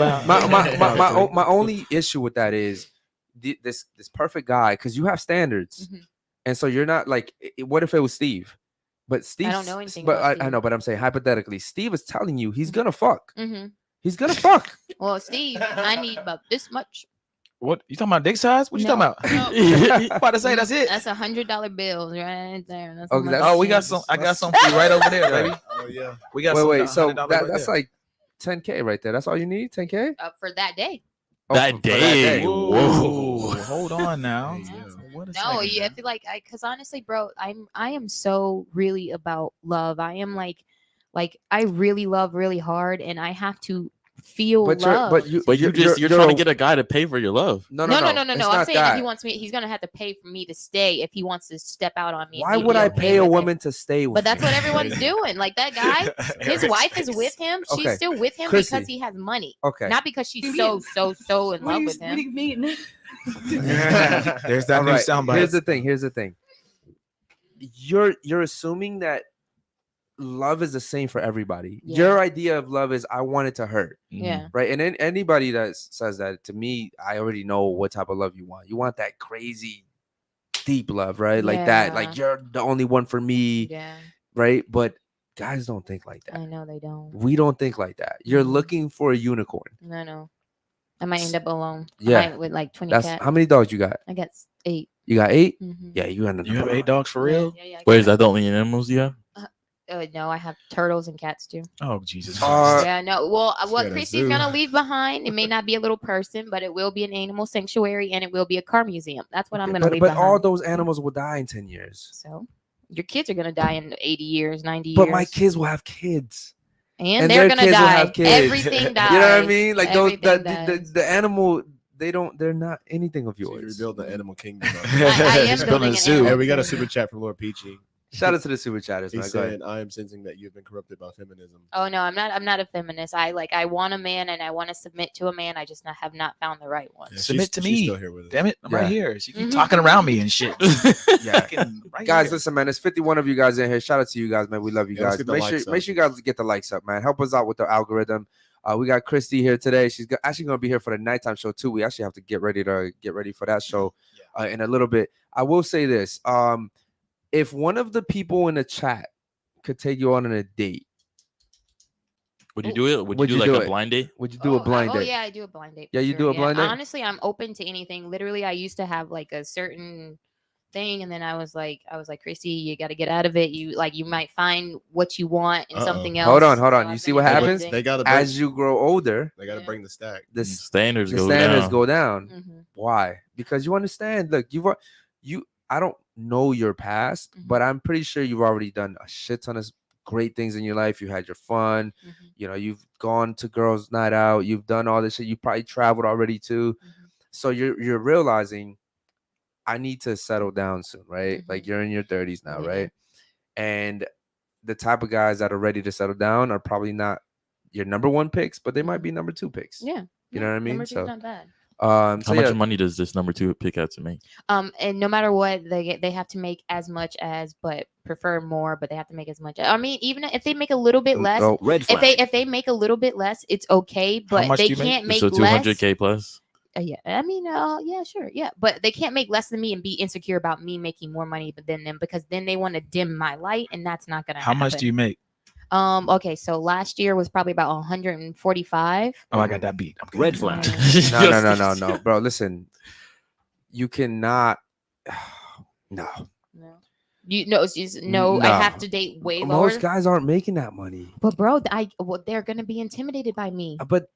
about My only issue with that is this perfect guy, because you have standards. Mhm. And so you're not like, what if it was Steve? But Steve, don't know anything but about I Steve. know, but I'm saying hypothetically, Steve is telling you he's gonna fuck. Mm-hmm. He's gonna fuck. Well, Steve, I need about this much. What you talking about? Dick size? What you No. talking about? You about to say that's it? That's $100 bills right there. That's Okay, how much that's- Oh, we got it is. some. I got some for you right over there, baby. Oh yeah. We got Wait, some. so $100 that's right like 10K right there. That's all you need, 10K. For that day. That for day. Whoa, Whoa. hold on now. Yeah. What a No, second, you man. feel like because honestly, bro, I am so really about love. I am like I really love really hard, and I have to feel But love. You're trying to get a guy to pay for your love. no. No. It's I'm not saying if he that. wants me, he's gonna have to pay for me to stay if he wants to step out on me. and Why me would be I okay pay a with it. woman to stay with But that's me? what everyone's doing. Like that guy, his wife is with him. She's Okay. still with him Chrissy. because he has money, Okay. not because she's so in love with him. There's that All new right, soundbite. Here's the thing. You're assuming that love is the same for everybody. Yeah. Your idea of love is I want it to hurt, Yeah. right? And then anybody that says that to me, I already know what type of love you want. You want that crazy, deep love, right? Like that. Like you're the only one for me, Yeah. right? But guys don't think like that. I know they don't. We don't think like that. You're Mhm. looking for a unicorn. No. I might end up alone. Yeah. I might with like 20 That's cats. how many dogs you got? I got 8. You got 8? Mm-hmm. Yeah, you got You have 8 dogs for real? Yeah. Wait, is that the only animals you have? No, I have turtles and cats too. Oh Jesus! Yeah, no. Well, got what a Christy's zoo. gonna leave behind, it may not be a little person, but it will be an animal sanctuary and it will be a car museum. That's what I'm gonna leave But behind. all those animals will die in 10 years. So your kids are gonna die in 80 years, 90 But years. my kids will have kids. and and they're their gonna kids will die. have kids. Everything dies. You know what I mean? Like those Everything the dies. animal, they're not anything of So you're yours. building the animal kingdom. I am He's building a an zoo. animal Hey, we got a kingdom. super chat from Lord Peachy. Shout out to the super chatters, He man. Go ahead. said, "I am sensing that you've been corrupted by feminism." Oh no, I'm not a feminist. I want a man and I want to submit to a man. I just have not found the right one. Yeah, Submit to she's me. still here with us. Damn it! I'm right Yeah. here. She keep Mhm. talking around me and shit. Yeah. Fucking right Guys, here. listen, man. There's 51 of you guys in here. Shout out to you guys, man. We love you Yeah, let's guys. get the Make likes sure up. you guys get the likes up, man. Help us out with the algorithm. We got Christy here today. She's actually going to be here for the nighttime show too. We actually have to get ready for that show in a little bit. I will say this: if one of the people in the chat could take you on a date, Would you do it? Would Would you you do do like it? a blind date? would you do a blind date? Yeah, I do a blind date. Yeah, for you sure, do a blind date? Honestly, I'm open to anything. Literally, I used to have like a certain thing, and then I was like, Christy, you got to get out of it. You might find what you want in something else. Hold on. So You I've see been what happens? experimenting. They gotta As you grow older, they gotta Yeah. bring the stack. the Standards go standards down. go down. Mhm. Why? Because you understand. Look, I don't know your past, Mhm. but I'm pretty sure you've already done a shit ton of great things in your life. You had your fun. Mhm. You know, you've gone to girls' night out. You've done all this shit. You probably traveled already too. Mhm. So you're realizing I need to settle down soon, right? Like Mhm. you're in your 30s now, Yeah. right? And the type of guys that are ready to settle down are probably not your number one picks, but they might be number 2 picks. Yeah. You know what I mean? Number 2 is not bad. How much money does this number 2 pickaxe make? And no matter what, they have to make as much as, but prefer more, but they have to make as much. I mean, even if they make a little bit less, if they make a little bit less, it's okay, but they can't make so less. 200K plus. Yeah, I mean, yeah, sure, yeah, but they can't make less than me and be insecure about me making more money than them, because then they want to dim my light, and that's not gonna happen. How much do you make? Okay, so last year was probably about 145. Oh, I got that beat. Red flag. No, bro. Listen, you cannot. No. You know, it's just, no, I have to date way lower. Most guys aren't making that money. But bro, they're gonna be intimidated by me. But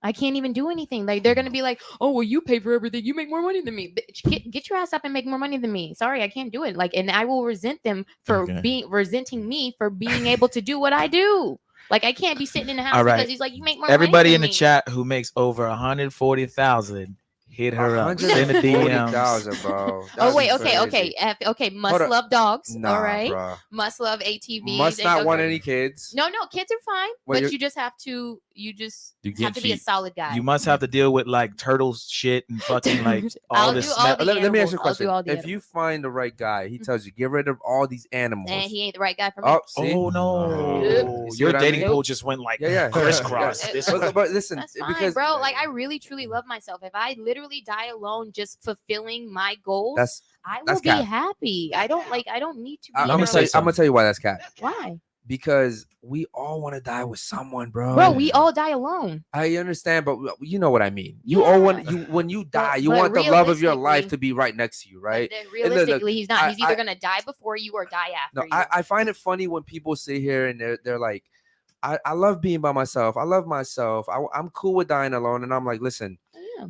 I can't even do anything. Like, they're gonna be like, "Oh, well, you pay for everything. You make more money than me. Bitch, get your ass up and make more money than me." Sorry, I can't do it. Like, and I will resent them for resenting me for being able to do what I do. Like, I can't be sitting in the house because he's like, "You make more." Everybody money in the me. chat who makes over 140,000, hit her up. Send a DM, bro. Oh wait, okay. Must love dogs. All right. Bro. Must love ATVs. Must not want any kids. No, kids are fine, but you just have to. You just have to be a solid guy. You must have to deal with like turtle shit and fucking like all this. Let me ask you a question. If you find the right guy, he tells you get rid of all these animals, and he ain't the right guy for me. Oh no, your dating pool just went like crisscross. But listen, that's fine, because bro, like, I really truly love myself. If I literally die alone, just fulfilling my goals, I will be happy. I don't need to be. I'm gonna tell you why that's cat. Why? Because we all want to die with someone, bro. Bro, we all die alone. I understand, but you know what I mean. You all want when you die, you want the love of your life to be right next to you, right? Realistically, he's not. He's either gonna die before you or die after you. I find it funny when people sit here and they're like, I love being by myself. I love myself. I'm cool with dying alone. And I'm like, listen,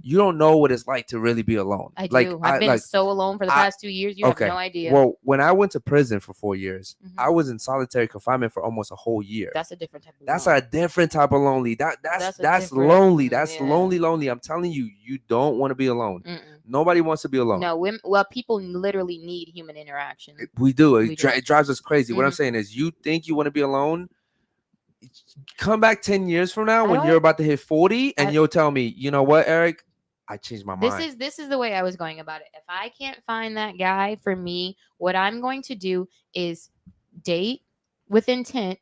you don't know what it's like to really be alone. I do. I've been so alone for the past 2 years. You have no idea. Well, when I went to prison for 4 years, I was in solitary confinement for almost a whole year. That's a different type of That's a different type of lonely. That's lonely. That's lonely. I'm telling you, you don't want to be alone. Nobody wants to be alone. No, people literally need human interaction. We do. It drives us crazy. What I'm saying is, you think you want to be alone? Come back 10 years from now when you're about to hit 40 and you'll tell me, you know what, Eric, I changed my mind. This is the way I was going about it. If I can't find that guy for me, what I'm going to do is date with intent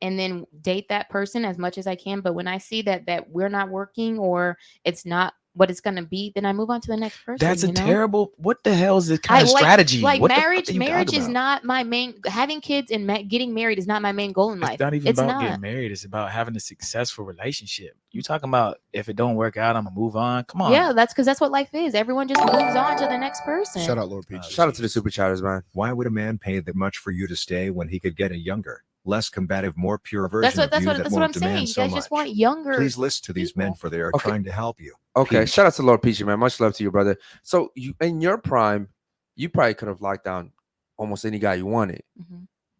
and then date that person as much as I can. But when I see that we're not working or it's not what it's gonna be, then I move on to the next person. That's a terrible. What the hell is this kind of strategy? Like marriage is not my main. Having kids and getting married is not my main goal in life. It's not even about getting married. It's about having a successful relationship. You talking about if it don't work out, I'm gonna move on. Come on. Yeah, that's because that's what life is. Everyone just moves on to the next person. Shout out, Lord Peach. Shout out to the super chatters, man. Why would a man pay that much for you to stay when he could get a younger, less combative, more pure version of you that won't demand so much? You guys just want younger. Please listen to these men, for they are trying to help you. Okay, shout out to Lord Peachy, man. Much love to you, brother. So you, in your prime, you probably could have locked down almost any guy you wanted.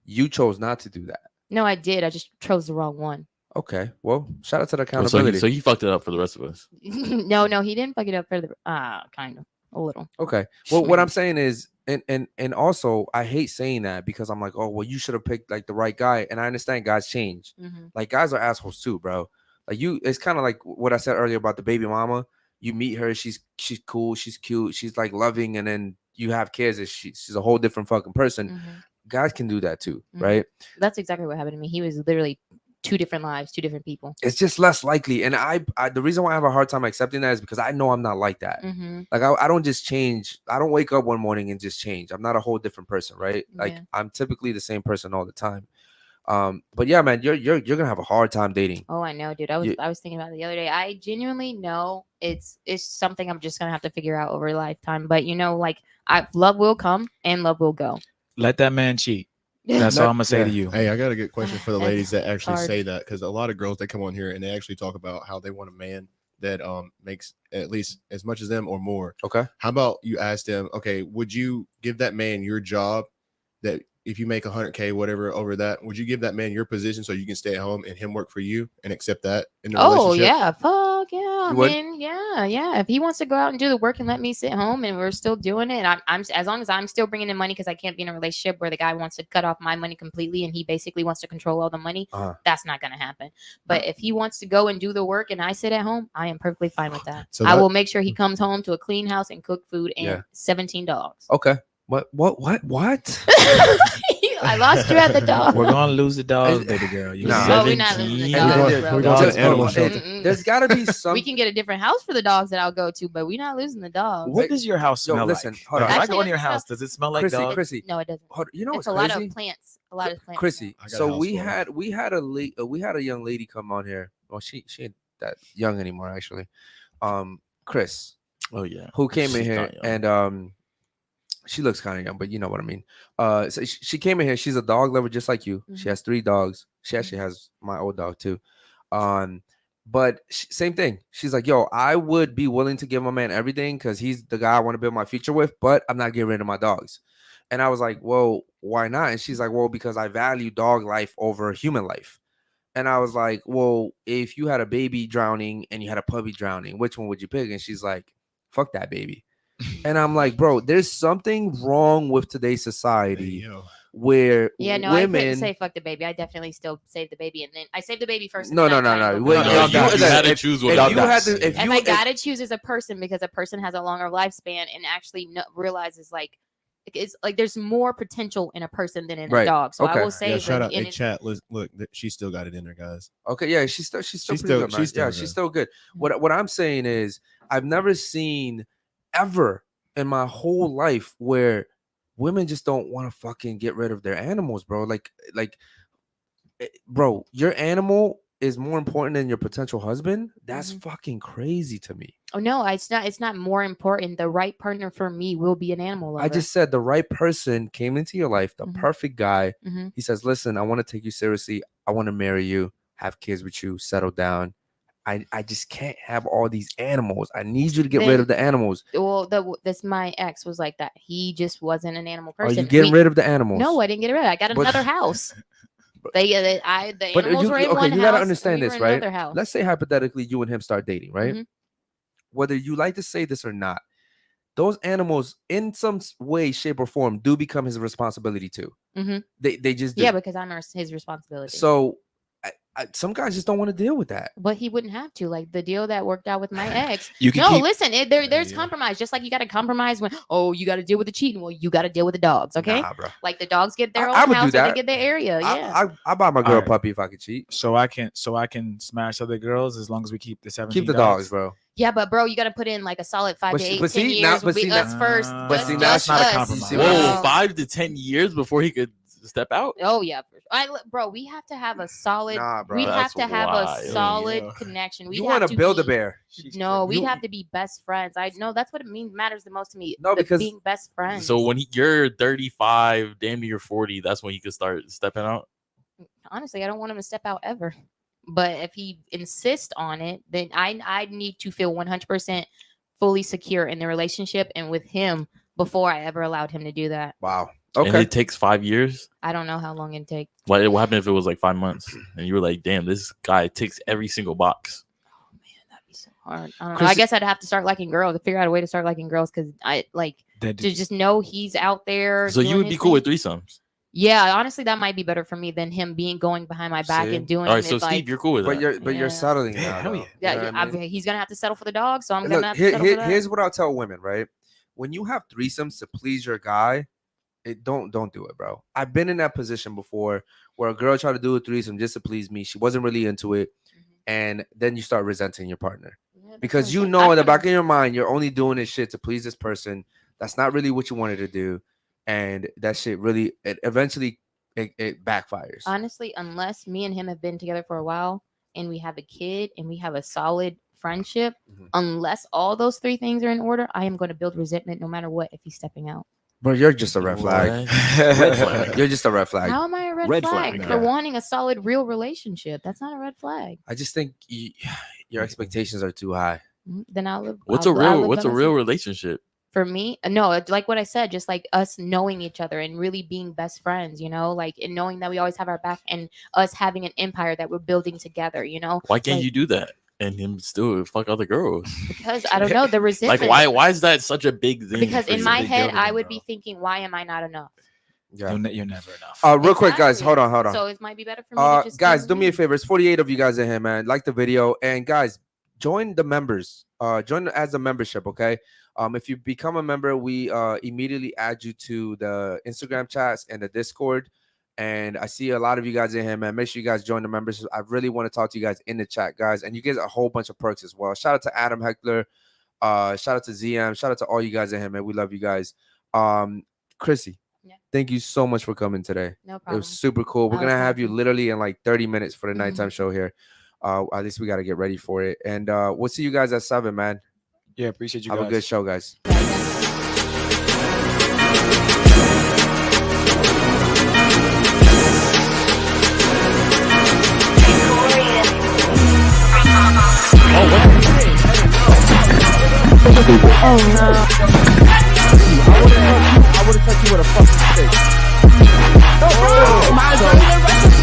You chose not to do that. No, I did. I just chose the wrong one. Okay, well, shout out to the accountability. So he fucked it up for the rest of us. No, he didn't fuck it up for the kind of a little. Okay, well, what I'm saying is, and also I hate saying that because I'm like, oh, well, you should have picked like the right guy, and I understand guys change. Like, guys are assholes too, bro. Like, it's kind of like what I said earlier about the baby mama. You meet her, she's cool, she's cute, she's like loving, and then you have kids, and she's a whole different fucking person. Guys can do that too, right? That's exactly what happened to me. He was literally 2 different lives, 2 different people. It's just less likely, and I the reason why I have a hard time accepting that is because I know I'm not like that. Like, I don't just change. I don't wake up one morning and just change. I'm not a whole different person, right? Like, I'm typically the same person all the time. But yeah, man, you're gonna have a hard time dating. Oh, I know, dude. I was thinking about it the other day. I genuinely know it's something I'm just gonna have to figure out over a lifetime. But like, love will come and love will go. Let that man cheat. That's all I'm gonna say to you. Hey, I got a good question for the ladies that actually say that, because a lot of girls, they come on here and they actually talk about how they want a man that makes at least as much as them or more. Okay. How about you ask them, okay, would you give that man your job that if you make 100K, whatever over that, would you give that man your position so you can stay at home and him work for you and accept that in the relationship? Yeah, fuck yeah. I would? mean, yeah. If he wants to go out and do the work and let me sit home and we're still doing it, I'm as long as I'm still bringing in money, because I can't be in a relationship where the guy wants to cut off my money completely and he basically wants to control all the money. That's not gonna happen. But if he wants to go and do the work and I sit at home, I am perfectly fine with that. So I will make sure he comes home to a clean house and cook food and Yeah. 17 dogs. Okay. What? I lost you at the dog. We're gonna lose the dogs, baby girl. You Nah. No, we're not losing the 17. dogs, We're bro. going to Dogs, the animal bro. shelter. Mm-mm. There's got to be some. We can get a different house for the dogs that I'll go to, but we're not losing the dogs. What does your house Yo, smell listen, like? hold on. If I Actually, go in your it smells- house, does it smell like Chrissy, dog? Chrissy, No, it doesn't. you know It's what's a lot crazy? of plants. A lot of plants. Chrissy, I got a so house we full. had a young lady come on here. Well, she ain't that young anymore, actually. Chris, Oh yeah. who came in She's here, not young. and she looks kind of young, but you know what I mean. So she came in here. She's a dog lover, just like you. She Mhm. has 3 dogs. She actually has my old dog too. But same thing. She's like, yo, I would be willing to give my man everything because he's the guy I want to build my future with, but I'm not getting rid of my dogs. And I was like, well, why not? And she's like, well, because I value dog life over human life. And I was like, well, if you had a baby drowning and you had a puppy drowning, which one would you pick? And she's like, fuck that baby. And I'm like, bro, there's something wrong with today's society where Yeah, no, I couldn't women say fuck the baby. I definitely still save the baby, and then I save the baby first. and No, then no, I no, try no. and Wait, go No, for no, it. you had to if- choose if what you had to, if If you I gotta choose as a person, because a person has a longer lifespan and actually realizes like it's like there's more potential in a person than in a Right. dog. So Okay. I will say, Yeah, shout out and in it's- chat. Look, she still got it in her, guys. Okay, yeah, she's still She's pretty still- good, man. she's still Yeah, good. she's still good. What I'm saying is, I've never seen ever in my whole life where women just don't want to fucking get rid of their animals, bro. Bro, your animal is more important than your potential husband. That's fucking crazy to me. oh no, it's not. It's not more important. The right partner for me will be an animal lover. I just said the right person came into your life, the perfect guy. Mhm. He says, listen, I want to take you seriously. I want to marry you, have kids with you, settle down. I just can't have all these animals. I need you to get rid Then- of the animals. Well, this my ex was like that. He just wasn't an animal Are person. you getting rid of the animals? No, I didn't get rid of it. I got But- another house. The But animals were in okay, one you house. gotta and understand we this, were in right? another house. Let's say hypothetically you and him start dating, right? Mhm. Whether you like to say this or not, those animals in some way, shape, or form do become his responsibility too. Mhm. They just do. Yeah, because I'm his responsibility. So some guys just don't want to deal with that. But he wouldn't have to. Like the deal that worked out with my ex. You can No, keep- listen, there's compromise. Just like you got to compromise when, you got to deal with the cheating. Well, you got to deal with the dogs. Okay. Nah, bro. Like the dogs get their I own would do house or they that. get their area. Yeah. I buy my girl Alright. a puppy if I could cheat. So I can smash other girls as long as we keep the 17 Keep the dogs, bro. Yeah, but bro, you got to put in like a solid 5 But to see- 8, but 10 see, years. now- Will but be see, us now- first. but Just see, now us. that's not a us. compromise. See, Whoa, now- 5 to 10 years before he could step out. Oh yeah, bro, we have to have a solid. Nah, bro. We have That's to have wild. a solid Yeah. connection. We You want to build a bear? No, we'd You- have to be best friends. I know that's what it means. Matters the most to me. No, because- being best friends. So when you're 35, damn near 40, that's when he could start stepping out. honestly, I don't want him to step out ever. But if he insists on it, then I need to feel 100% fully secure in the relationship and with him before I ever allowed him to do that. Wow. And Okay. it takes 5 years. I don't know how long it'd take. What happened if it was like 5 months and you were like, damn, this guy ticks every single box? Oh man, that'd be so hard. I don't know. Chris- I guess I'd have to start liking girls, to figure out a way to start liking girls, because I like That to just know he's out there. So you doing would be his cool with thing. threesomes. Yeah, honestly, that might be better for me than him going behind my back See? and doing All right, it. so Steve, like, you're cool with But that. you're Yeah. settling Yeah, now. hell though. yeah. yeah, You know what I mean? he's gonna have to settle for the dog, so I'm Look, gonna have to settle for that. here's what I'll tell women, right? When you have threesomes to please your guy, don't do it, bro. I've been in that position before where a girl tried to do a threesome just to please me. She wasn't really into it, and then you start resenting your partner Yeah, that's because what you I'm know saying. in the back of your mind you're only doing this shit to please this person. That's not really what you wanted to do, and that shit really eventually backfires. Honestly, unless me and him have been together for a while and we have a kid and we have a solid friendship, unless all those three things are in order, I am going to build resentment no matter what if he's stepping out. Bro, you're just a red flag. Red flag. You're just a red flag. How am I a red, Red flag, flag, for yeah. wanting a solid, real relationship? That's not a red flag. I just think your expectations are too high. Then I'll live. What's I'll a live real by myself. relationship? For me, no, like what I said, just like us knowing each other and really being best friends, like, and knowing that we always have our back and us having an empire that we're building together, Why can't like, you do that and him still fuck other girls? Because I don't know, the resistance. Like, why is that such a big thing? Because in my head, I would be thinking, why am I not enough? Yeah. You're never enough. Real quick, guys, hold on. So it might be better for me to just guys, do me a favor. It's 48 of you guys in here, man. Like the video, and guys, join the members. Join as a membership, okay? If you become a member, we immediately add you to the Instagram chats and the Discord. And I see a lot of you guys in here, man. Make sure you guys join the members. I really want to talk to you guys in the chat, guys. And you get a whole bunch of perks as well. Shout out to Adam Heckler. Shout out to ZM. Shout out to all you guys in here, man. We love you guys. Chrissy, thank you so much for coming today. No problem. It was super cool. We're going to have you literally in like 30 minutes for the nighttime show here. At least we got to get ready for it. And we'll see you guys at 7, man. Yeah, appreciate you guys. Have a good show, guys. Oh no. I would have touched you with a fucking stick. Oh,